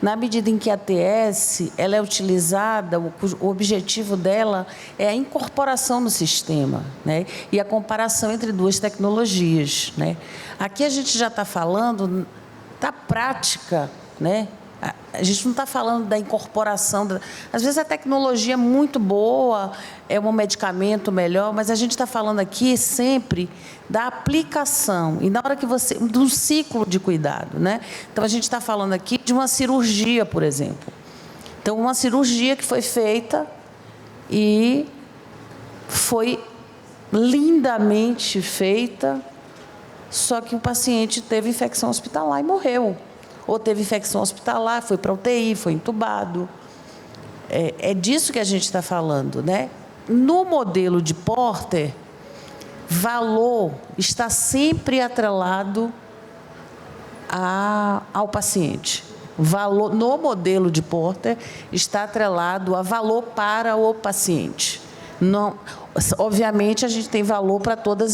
na medida em que a ATS, ela é utilizada, o objetivo dela é a incorporação no sistema, né? E a comparação entre duas tecnologias, né? Aqui a gente já está falando da prática, né? A gente não está falando da incorporação. Às vezes a tecnologia é muito boa, é um medicamento melhor, mas a gente está falando aqui sempre da aplicação. E na hora que você... de um ciclo de cuidado, né? Então, a gente está falando aqui de uma cirurgia, por exemplo. Então, uma cirurgia que foi feita e foi lindamente feita, só que o paciente teve infecção hospitalar e morreu. Ou teve infecção hospitalar, foi para a UTI, foi entubado. É disso que a gente está falando, né? No modelo de Porter, valor está sempre atrelado ao paciente. Valor, no modelo de Porter, está atrelado a valor para o paciente. Não, obviamente, a gente tem valor para todos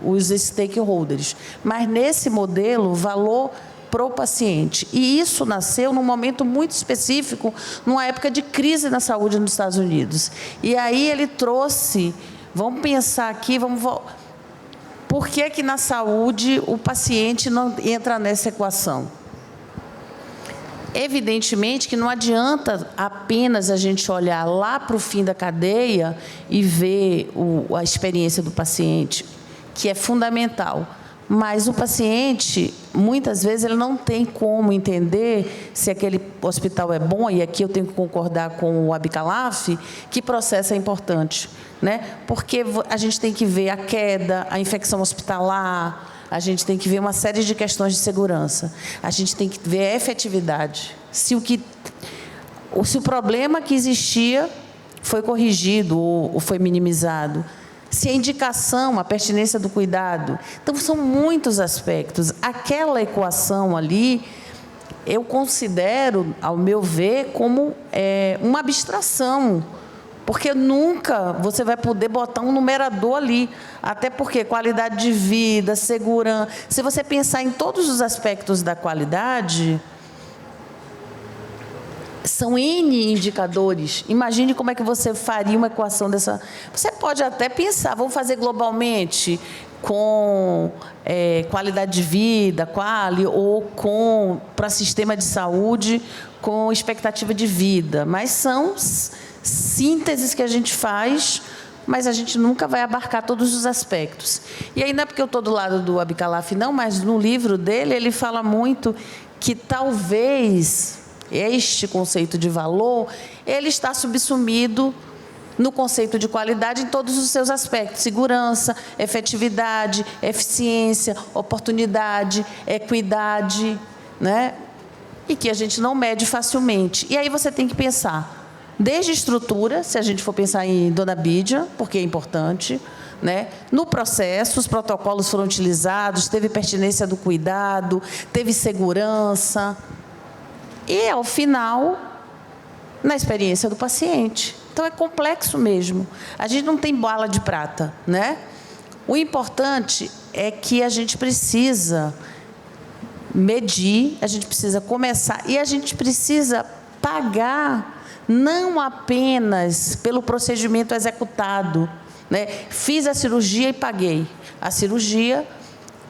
os stakeholders, mas nesse modelo, valor para o paciente. E isso nasceu num momento muito específico, numa época de crise na saúde nos Estados Unidos. E aí ele trouxe, vamos pensar aqui, por que na saúde o paciente não entra nessa equação? Evidentemente que não adianta apenas a gente olhar lá para o fim da cadeia e ver a experiência do paciente, que é fundamental. Mas o paciente, muitas vezes, ele não tem como entender se aquele hospital é bom, e aqui eu tenho que concordar com o Abicalaf, que processo é importante, né? Porque a gente tem que ver a queda, a infecção hospitalar, a gente tem que ver uma série de questões de segurança, a gente tem que ver a efetividade, se o problema que existia foi corrigido ou foi minimizado, se a indicação, a pertinência do cuidado. Então, são muitos aspectos. Aquela equação ali, eu considero, ao meu ver, como uma abstração, porque nunca você vai poder botar um numerador ali, até porque qualidade de vida, segurança... Se você pensar em todos os aspectos da qualidade... São N indicadores. Imagine como é que você faria uma equação dessa... Você pode até pensar, vamos fazer globalmente, com qualidade de vida, ou para sistema de saúde, com expectativa de vida. Mas são sínteses que a gente faz, mas a gente nunca vai abarcar todos os aspectos. E aí não é porque eu estou do lado do Abicalaf, não, mas no livro dele, ele fala muito que talvez... este conceito de valor, ele está subsumido no conceito de qualidade em todos os seus aspectos: segurança, efetividade, eficiência, oportunidade, equidade, né? E que a gente não mede facilmente. E aí você tem que pensar, desde estrutura, se a gente for pensar em Dona Bídia, porque é importante, né? No processo, os protocolos foram utilizados, teve pertinência do cuidado, teve segurança... E, ao final, na experiência do paciente. Então, é complexo mesmo. A gente não tem bala de prata, né? O importante é que a gente precisa medir, a gente precisa começar, e a gente precisa pagar não apenas pelo procedimento executado, né? Fiz a cirurgia e paguei. A cirurgia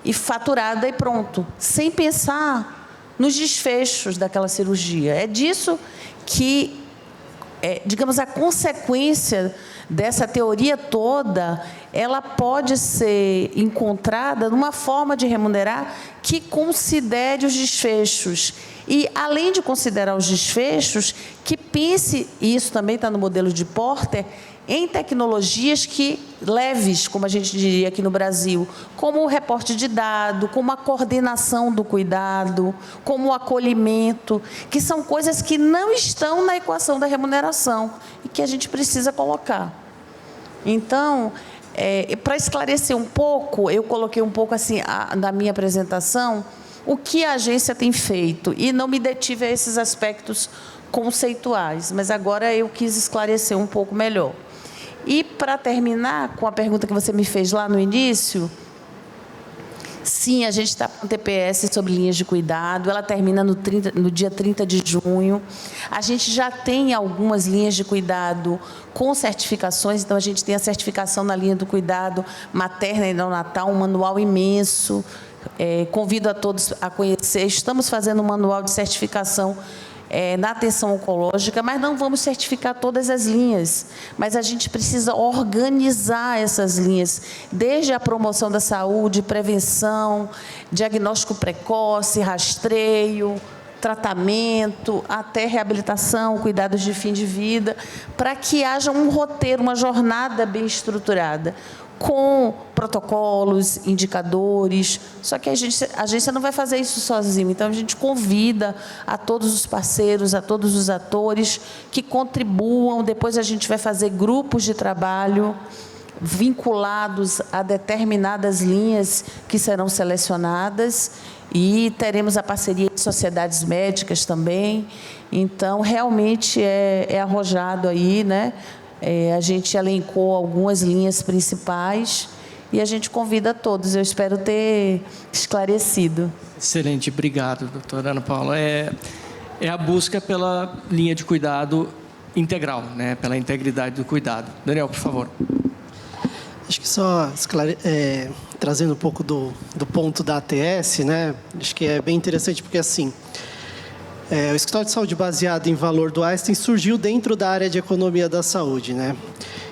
e faturada e pronto. Sem pensar nos desfechos daquela cirurgia. É disso que, digamos, a consequência dessa teoria toda, ela pode ser encontrada numa forma de remunerar que considere os desfechos. E, além de considerar os desfechos, que pense, e isso também está no modelo de Porter, em tecnologias leves, como a gente diria aqui no Brasil, como o reporte de dado, como a coordenação do cuidado, como o acolhimento, que são coisas que não estão na equação da remuneração e que a gente precisa colocar. Então, para esclarecer um pouco, eu coloquei um pouco assim na minha apresentação o que a agência tem feito e não me detive a esses aspectos conceituais, mas agora eu quis esclarecer um pouco melhor. E, para terminar com a pergunta que você me fez lá no início, sim, a gente está com o TPS sobre linhas de cuidado, ela termina no dia 30 de junho. A gente já tem algumas linhas de cuidado com certificações, então a gente tem a certificação na linha do cuidado materna e neonatal, um manual imenso. Convido a todos a conhecer. Estamos fazendo um manual de certificação na atenção oncológica, mas não vamos certificar todas as linhas. Mas a gente precisa organizar essas linhas, desde a promoção da saúde, prevenção, diagnóstico precoce, rastreio, tratamento, até reabilitação, cuidados de fim de vida, para que haja um roteiro, uma jornada bem estruturada, com protocolos, indicadores. Só que a agência não vai fazer isso sozinha. Então, a gente convida a todos os parceiros, a todos os atores que contribuam. Depois, a gente vai fazer grupos de trabalho vinculados a determinadas linhas que serão selecionadas e teremos a parceria de sociedades médicas também. Então, realmente é arrojado aí, né? A gente elencou algumas linhas principais e a gente convida a todos. Eu espero ter esclarecido. Excelente, obrigado, doutora Ana Paula. É a busca pela linha de cuidado integral, né? Pela integridade do cuidado. Daniel, por favor. Acho que só trazendo um pouco do ponto da ATS, né? Acho que é bem interessante porque, assim, o Escritório de Saúde baseado em valor do Einstein surgiu dentro da área de economia da saúde, né?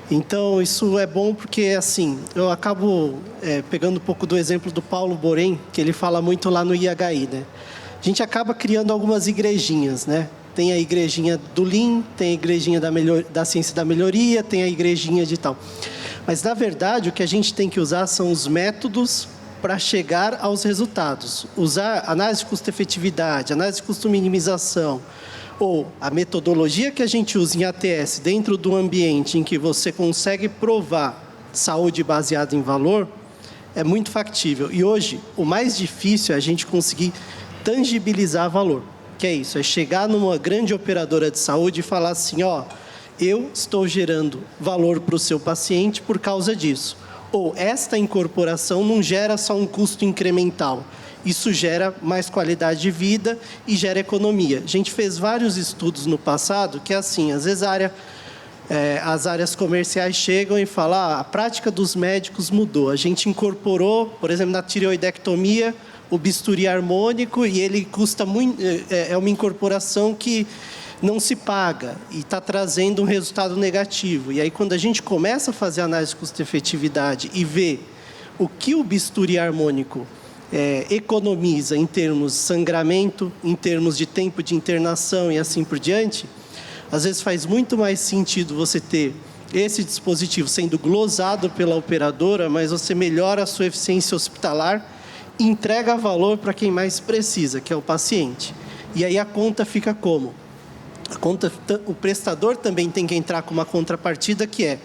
Então, isso é bom porque, assim, eu acabo pegando um pouco do exemplo do Paulo Borém, que ele fala muito lá no IHI, né? A gente acaba criando algumas igrejinhas, né? Tem a igrejinha do Lean, tem a igrejinha da ciência da melhoria, tem a igrejinha de tal. Mas, na verdade, o que a gente tem que usar são os métodos para chegar aos resultados. Usar análise de custo-efetividade, análise de custo-minimização, ou a metodologia que a gente usa em ATS dentro do ambiente em que você consegue provar saúde baseada em valor, é muito factível. E hoje, o mais difícil é a gente conseguir tangibilizar valor. Que é isso, é chegar numa grande operadora de saúde e falar assim, ó, eu estou gerando valor para o seu paciente por causa disso. Ou esta incorporação não gera só um custo incremental, isso gera mais qualidade de vida e gera economia. A gente fez vários estudos no passado que, assim, às vezes as áreas comerciais chegam e falam, a prática dos médicos mudou. A gente incorporou, por exemplo, na tireoidectomia, o bisturi harmônico e ele custa muito, é uma incorporação que não se paga e está trazendo um resultado negativo. E aí, quando a gente começa a fazer análise de custo-efetividade e vê o que o bisturi harmônico economiza em termos de sangramento, em termos de tempo de internação e assim por diante, às vezes faz muito mais sentido você ter esse dispositivo sendo glosado pela operadora, mas você melhora a sua eficiência hospitalar e entrega valor para quem mais precisa, que é o paciente. E aí a conta fica como? O prestador também tem que entrar com uma contrapartida que é,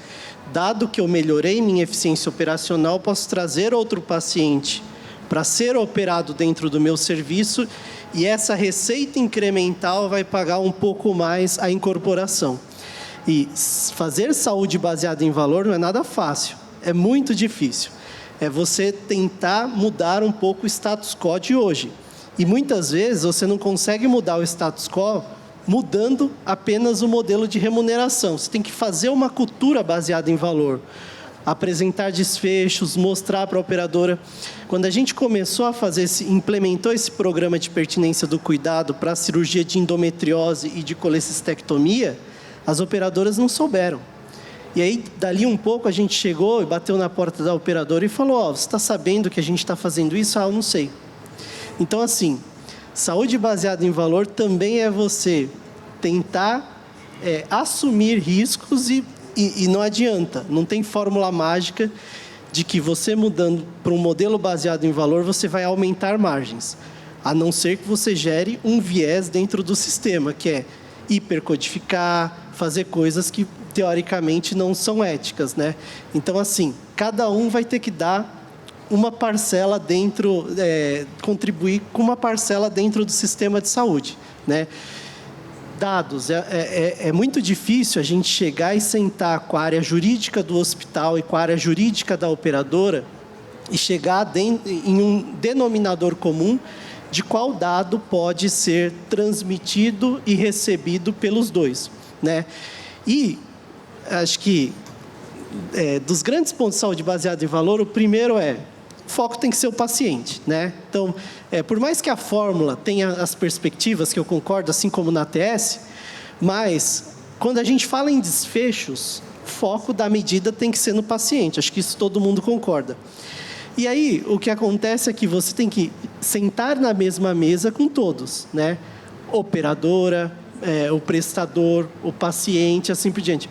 dado que eu melhorei minha eficiência operacional, posso trazer outro paciente para ser operado dentro do meu serviço e essa receita incremental vai pagar um pouco mais a incorporação. E fazer saúde baseada em valor não é nada fácil, é muito difícil. É você tentar mudar um pouco o status quo de hoje. E muitas vezes você não consegue mudar o status quo mudando apenas o modelo de remuneração. Você tem que fazer uma cultura baseada em valor. Apresentar desfechos, mostrar para a operadora. Quando a gente começou a implementou esse programa de pertinência do cuidado para a cirurgia de endometriose e de colecistectomia, as operadoras não souberam. E aí, dali um pouco, a gente chegou e bateu na porta da operadora e falou, você está sabendo que a gente está fazendo isso? Eu não sei. Então, assim, saúde baseada em valor também é você tentar assumir riscos e E não adianta, não tem fórmula mágica de que você mudando para um modelo baseado em valor, você vai aumentar margens. A não ser que você gere um viés dentro do sistema, que é hipercodificar, fazer coisas que, teoricamente, não são éticas, né? Então, assim, cada um vai ter que dar uma parcela dentro, contribuir com uma parcela dentro do sistema de saúde, né? Dados. É muito difícil a gente chegar e sentar com a área jurídica do hospital e com a área jurídica da operadora e chegar em um denominador comum de qual dado pode ser transmitido e recebido pelos dois, né? E acho que dos grandes pontos de saúde baseado em valor, o primeiro o foco tem que ser o paciente, né? Então, por mais que a fórmula tenha as perspectivas, que eu concordo, assim como na ATS, mas quando a gente fala em desfechos, o foco da medida tem que ser no paciente. Acho que isso todo mundo concorda. E aí, o que acontece é que você tem que sentar na mesma mesa com todos, né? Operadora, o prestador, o paciente, assim por diante.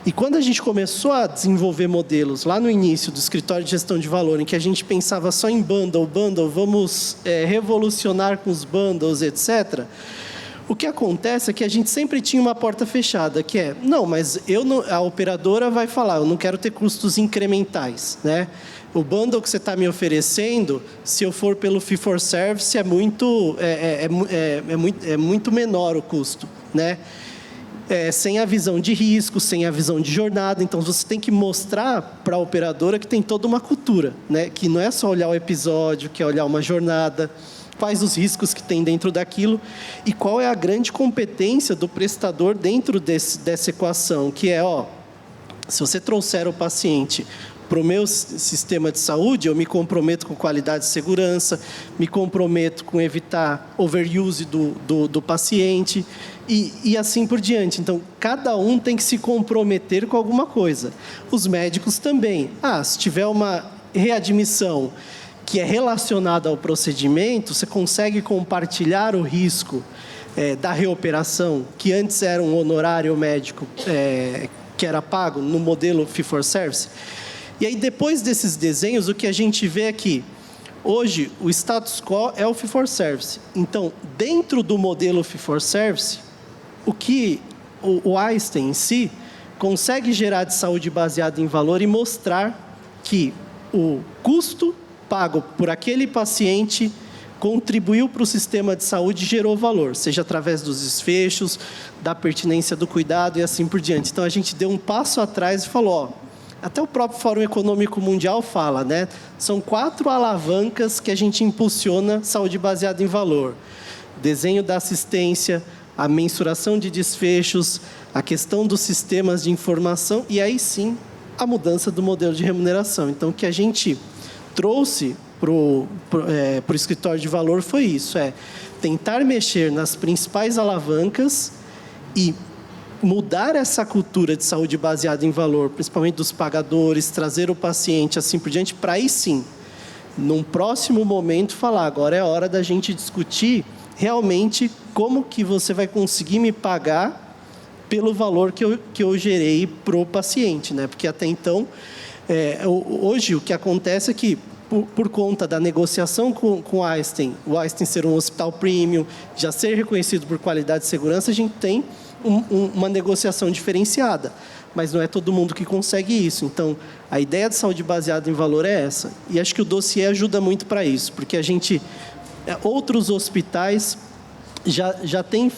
E quando a gente começou a desenvolver modelos lá no início do escritório de gestão de valor, em que a gente pensava só em bundle, vamos revolucionar com os bundles, etc., o que acontece é que a gente sempre tinha uma porta fechada, que não, mas a operadora vai falar, eu não quero ter custos incrementais, né? O bundle que você está me oferecendo, se eu for pelo fee for service, é muito menor o custo, né? Sem a visão de risco, sem a visão de jornada. Então, você tem que mostrar para a operadora que tem toda uma cultura, né? Que não é só olhar o episódio, que é olhar uma jornada, quais os riscos que tem dentro daquilo e qual é a grande competência do prestador dentro dessa equação, que se você trouxer o paciente para o meu sistema de saúde, eu me comprometo com qualidade e segurança, me comprometo com evitar overuse do paciente e assim por diante. Então, cada um tem que se comprometer com alguma coisa. Os médicos também. Se tiver uma readmissão que é relacionada ao procedimento, você consegue compartilhar o risco da reoperação, que antes era um honorário médico que era pago no modelo fee for service. E aí, depois desses desenhos, o que a gente vê é que, hoje, o status quo é o fee for service. Então, dentro do modelo fee for service, o que o Einstein em si consegue gerar de saúde baseada em valor e mostrar que o custo pago por aquele paciente contribuiu para o sistema de saúde e gerou valor, seja através dos desfechos, da pertinência do cuidado e assim por diante. Então, a gente deu um passo atrás e falou, até o próprio Fórum Econômico Mundial fala, né? São 4 alavancas que a gente impulsiona saúde baseada em valor. Desenho da assistência, a mensuração de desfechos, a questão dos sistemas de informação e aí sim a mudança do modelo de remuneração. Então, o que a gente trouxe para o escritório de valor foi isso, tentar mexer nas principais alavancas e mudar essa cultura de saúde baseada em valor, principalmente dos pagadores, trazer o paciente, assim por diante, para aí sim, num próximo momento, falar, agora é hora da gente discutir realmente como que você vai conseguir me pagar pelo valor que eu gerei para o paciente, né? Porque até então, hoje o que acontece é que, por conta da negociação com o Einstein ser um hospital premium, já ser reconhecido por qualidade e segurança, a gente tem uma negociação diferenciada, mas não é todo mundo que consegue isso. Então, a ideia de saúde baseada em valor é essa. E acho que o dossiê ajuda muito para isso, porque outros hospitais já têm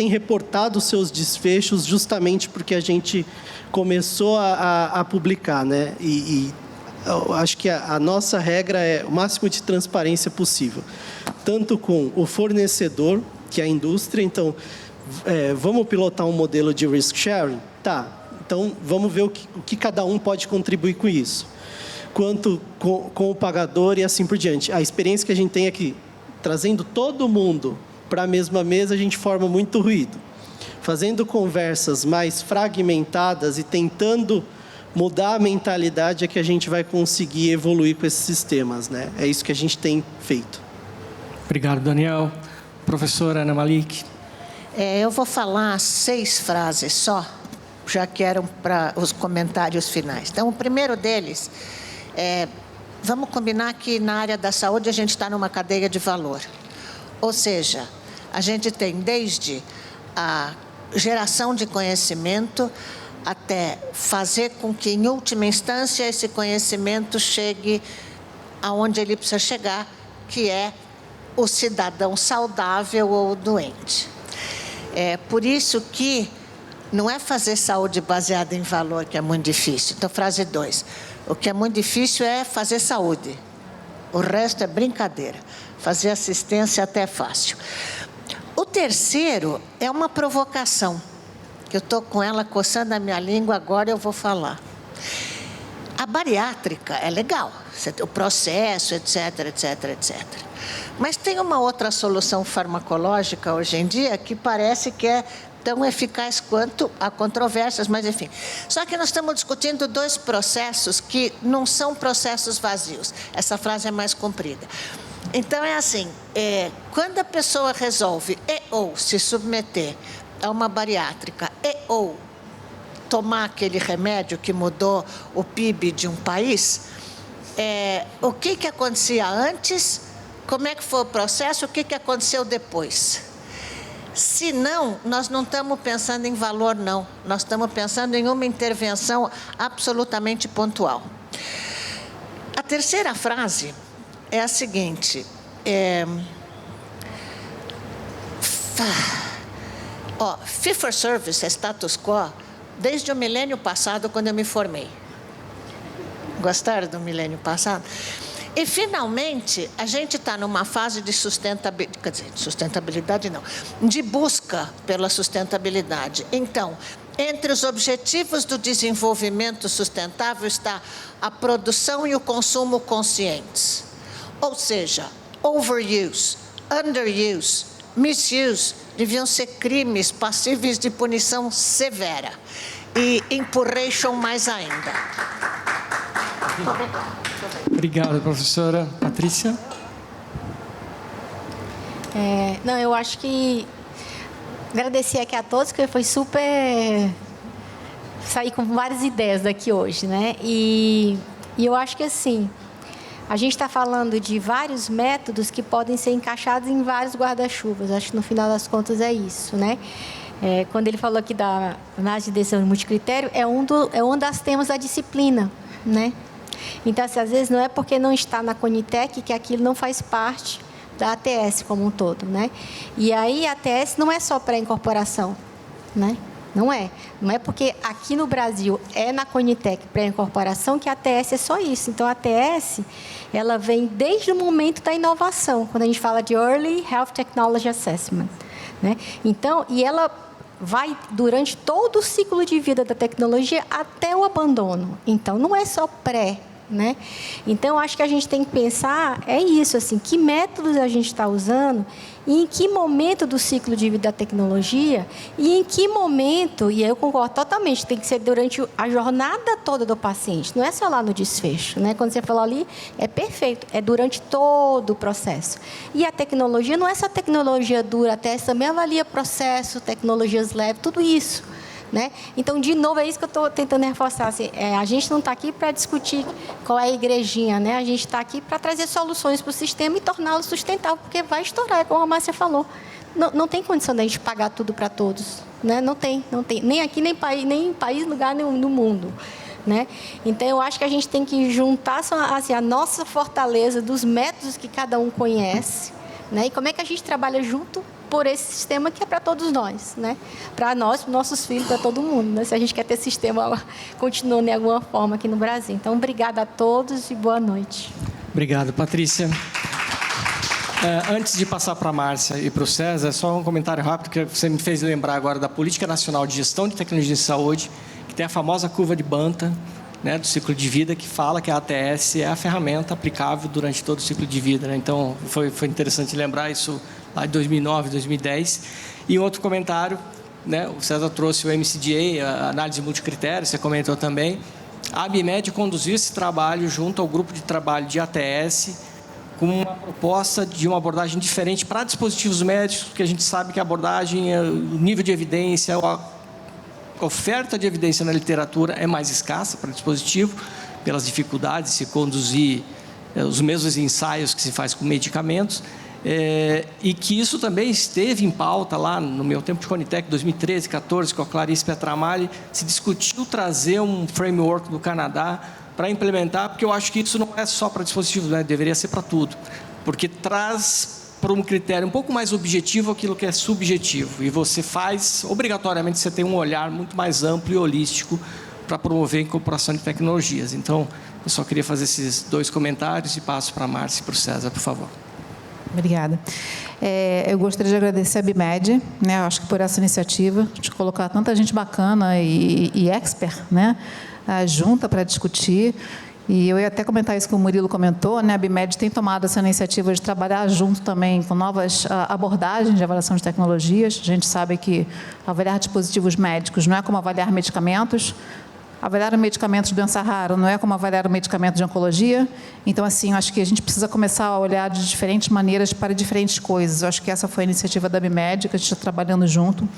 reportado seus desfechos justamente porque a gente começou a publicar, né? E eu acho que a nossa regra é o máximo de transparência possível, tanto com o fornecedor, que é a indústria. Então, vamos pilotar um modelo de risk sharing? Tá, então vamos ver o que cada um pode contribuir com isso. Quanto com o pagador e assim por diante. A experiência que a gente tem é que, trazendo todo mundo para a mesma mesa, a gente forma muito ruído. Fazendo conversas mais fragmentadas e tentando mudar a mentalidade é que a gente vai conseguir evoluir com esses sistemas, né? É isso que a gente tem feito. Obrigado, Daniel. Professora Ana Malik. Eu vou falar 6 frases só, já que eram para os comentários finais. Então, o primeiro deles é, vamos combinar que na área da saúde a gente está numa cadeia de valor. Ou seja, a gente tem desde a geração de conhecimento até fazer com que, em última instância, esse conhecimento chegue aonde ele precisa chegar, que é o cidadão saudável ou doente. É por isso que não é fazer saúde baseada em valor que é muito difícil. Então, frase 2. O que é muito difícil é fazer saúde. O resto é brincadeira. Fazer assistência até é fácil. O terceiro é uma provocação, que eu estou com ela coçando a minha língua, agora eu vou falar. A bariátrica é legal, o processo, etc, etc, etc. Mas tem uma outra solução farmacológica hoje em dia que parece que é tão eficaz quanto há controvérsias, mas enfim. Só que nós estamos discutindo 2 processos que não são processos vazios. Essa frase é mais comprida. Então, é assim, quando a pessoa resolve ou se submeter a uma bariátrica ou tomar aquele remédio que mudou o PIB de um país, o que acontecia antes, como é que foi o processo, o que aconteceu depois. Se não, nós não estamos pensando em valor, não. Nós estamos pensando em uma intervenção absolutamente pontual. A terceira frase é a seguinte, fee for service é status quo desde o milênio passado, quando eu me formei. Gostaram do milênio passado? E, finalmente, a gente está numa fase de sustentabilidade, quer dizer, de sustentabilidade não, de busca pela sustentabilidade. Então, entre os objetivos do desenvolvimento sustentável está a produção e o consumo conscientes. Ou seja, overuse, underuse, misuse deviam ser crimes passíveis de punição severa. E empurration mais ainda. Obrigado, professora. Patrícia? Não, eu acho que agradecer aqui a todos, que foi super... Saí com várias ideias daqui hoje, né? E eu acho que, assim, a gente está falando de vários métodos que podem ser encaixados em vários guarda-chuvas. Acho que, no final das contas, é isso, né? Quando ele falou aqui da análise de decisão multicritério, é um das temas da disciplina, né? Então, assim, às vezes, não é porque não está na Conitec que aquilo não faz parte da ATS como um todo, né? E aí, a ATS não é só pré-incorporação, né? Não é. Não é porque aqui no Brasil é na Conitec pré-incorporação que a ATS é só isso. Então, a ATS, ela vem desde o momento da inovação, quando a gente fala de Early Health Technology Assessment, né? Então, e ela vai durante todo o ciclo de vida da tecnologia até o abandono. Então, não é só pré, né? Então, acho que a gente tem que pensar, isso, assim, que métodos a gente está usando e em que momento do ciclo de vida da tecnologia e em que momento, e aí eu concordo totalmente, tem que ser durante a jornada toda do paciente, não é só lá no desfecho, né? Quando você falou ali, é perfeito, é durante todo o processo. E a tecnologia não é só tecnologia dura, até também avalia processo, tecnologias leves, tudo isso, né? Então, de novo, é isso que eu estou tentando reforçar. Assim, a gente não está aqui para discutir qual é a igrejinha, né? A gente está aqui para trazer soluções para o sistema e torná-lo sustentável, porque vai estourar, como a Márcia falou. Não tem condição da gente pagar tudo para todos, né? Não tem. Nem aqui, nem em país, lugar nenhum no mundo, né? Então, eu acho que a gente tem que juntar assim, a nossa fortaleza dos métodos que cada um conhece, né? E como é que a gente trabalha junto por esse sistema que é para todos nós, né? Para nós, para nossos filhos, para todo mundo, né? Se a gente quer ter sistema continuando de alguma forma aqui no Brasil. Então, obrigada a todos e boa noite. Obrigado, Patrícia. Antes de passar para a Márcia e para o César, só um comentário rápido que você me fez lembrar agora da Política Nacional de Gestão de Tecnologia de Saúde, que tem a famosa curva de Bantam, né, do ciclo de vida, que fala que a ATS é a ferramenta aplicável durante todo o ciclo de vida, né? Então, foi interessante lembrar isso lá de 2009, 2010. E outro comentário, né, o César trouxe o MCDA, a análise multicritério, você comentou também. A ABMed conduziu esse trabalho junto ao grupo de trabalho de ATS, com uma proposta de uma abordagem diferente para dispositivos médicos, porque a gente sabe que a abordagem, o nível de evidência, oferta de evidência na literatura é mais escassa para o dispositivo, pelas dificuldades de se conduzir os mesmos ensaios que se faz com medicamentos, e que isso também esteve em pauta lá no meu tempo de Conitec, 2013, 2014, com a Clarice Petramalli, se discutiu trazer um framework do Canadá para implementar, porque eu acho que isso não é só para dispositivos, né? Deveria ser para tudo, porque traz para um critério um pouco mais objetivo aquilo que é subjetivo, e você faz, obrigatoriamente, você tem um olhar muito mais amplo e holístico para promover a incorporação de tecnologias. Então, eu só queria fazer esses 2 comentários e passo para a Márcia e para o César, por favor. Obrigada. Eu gostaria de agradecer a BIMED, né, eu acho que por essa iniciativa, de colocar tanta gente bacana e expert, né, junta para discutir. E eu ia até comentar isso que o Murilo comentou, né, a BIMED tem tomado essa iniciativa de trabalhar junto também com novas abordagens de avaliação de tecnologias. A gente sabe que avaliar dispositivos médicos não é como avaliar medicamentos. Avaliar medicamentos de doença rara não é como avaliar o medicamento de oncologia. Então, assim, eu acho que a gente precisa começar a olhar de diferentes maneiras para diferentes coisas. Eu acho que essa foi a iniciativa da BIMED, que a gente está trabalhando junto.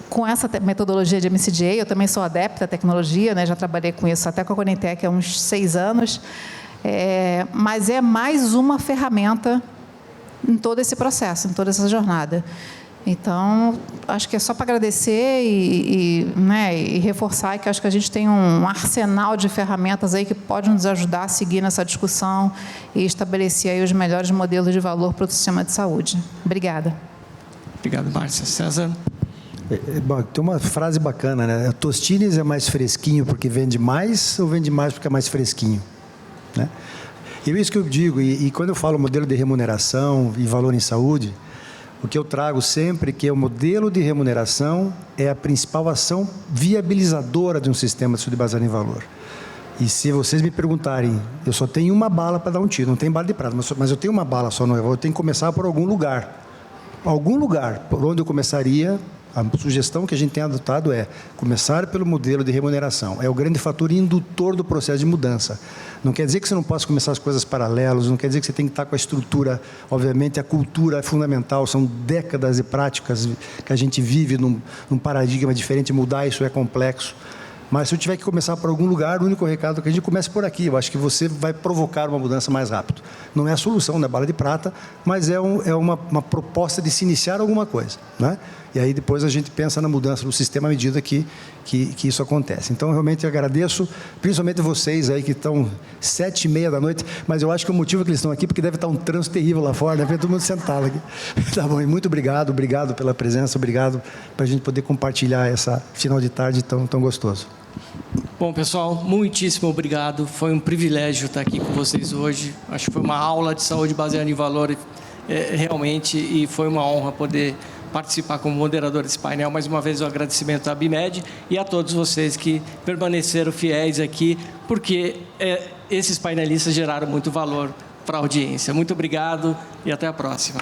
Com essa metodologia de MCGA, eu também sou adepta à tecnologia, né? Já trabalhei com isso até com a Conitec há uns 6 anos. Mas é mais uma ferramenta em todo esse processo, em toda essa jornada. Então, acho que é só para agradecer e reforçar que acho que a gente tem um arsenal de ferramentas aí que pode nos ajudar a seguir nessa discussão e estabelecer aí os melhores modelos de valor para o sistema de saúde. Obrigada. Obrigado, Márcia. César? Bom, tem uma frase bacana, né? Tostines é mais fresquinho porque vende mais ou vende mais porque é mais fresquinho? Né? E é isso que eu digo. E quando eu falo modelo de remuneração e valor em saúde, o que eu trago sempre é que o modelo de remuneração é a principal ação viabilizadora de um sistema de saúde baseado em valor. E se vocês me perguntarem, eu só tenho uma bala para dar um tiro, não tem bala de prata, mas eu tenho uma bala só, não, eu tenho que começar por algum lugar. Algum lugar por onde eu começaria, a sugestão que a gente tem adotado é começar pelo modelo de remuneração. É o grande fator indutor do processo de mudança. Não quer dizer que você não possa começar as coisas paralelas, não quer dizer que você tem que estar com a estrutura. Obviamente, a cultura é fundamental, são décadas de práticas que a gente vive num paradigma diferente, mudar isso é complexo. Mas se eu tiver que começar por algum lugar, o único recado é que a gente comece por aqui. Eu acho que você vai provocar uma mudança mais rápido. Não é a solução, não é bala de prata, mas é uma proposta de se iniciar alguma coisa, né? E aí depois a gente pensa na mudança do sistema à medida que isso acontece. Então, realmente agradeço, principalmente vocês aí que estão 7h30 da noite, mas eu acho que o motivo que eles estão aqui, porque deve estar um trânsito terrível lá fora, deve ter todo mundo sentado aqui. Tá bom, e muito obrigado pela presença, obrigado para a gente poder compartilhar essa final de tarde tão gostoso. Bom, pessoal, muitíssimo obrigado. Foi um privilégio estar aqui com vocês hoje. Acho que foi uma aula de saúde baseada em valor, realmente, e foi uma honra poder participar como moderador desse painel. Mais uma vez, o agradecimento à BIMED e a todos vocês que permaneceram fiéis aqui, porque esses painelistas geraram muito valor para a audiência. Muito obrigado e até a próxima.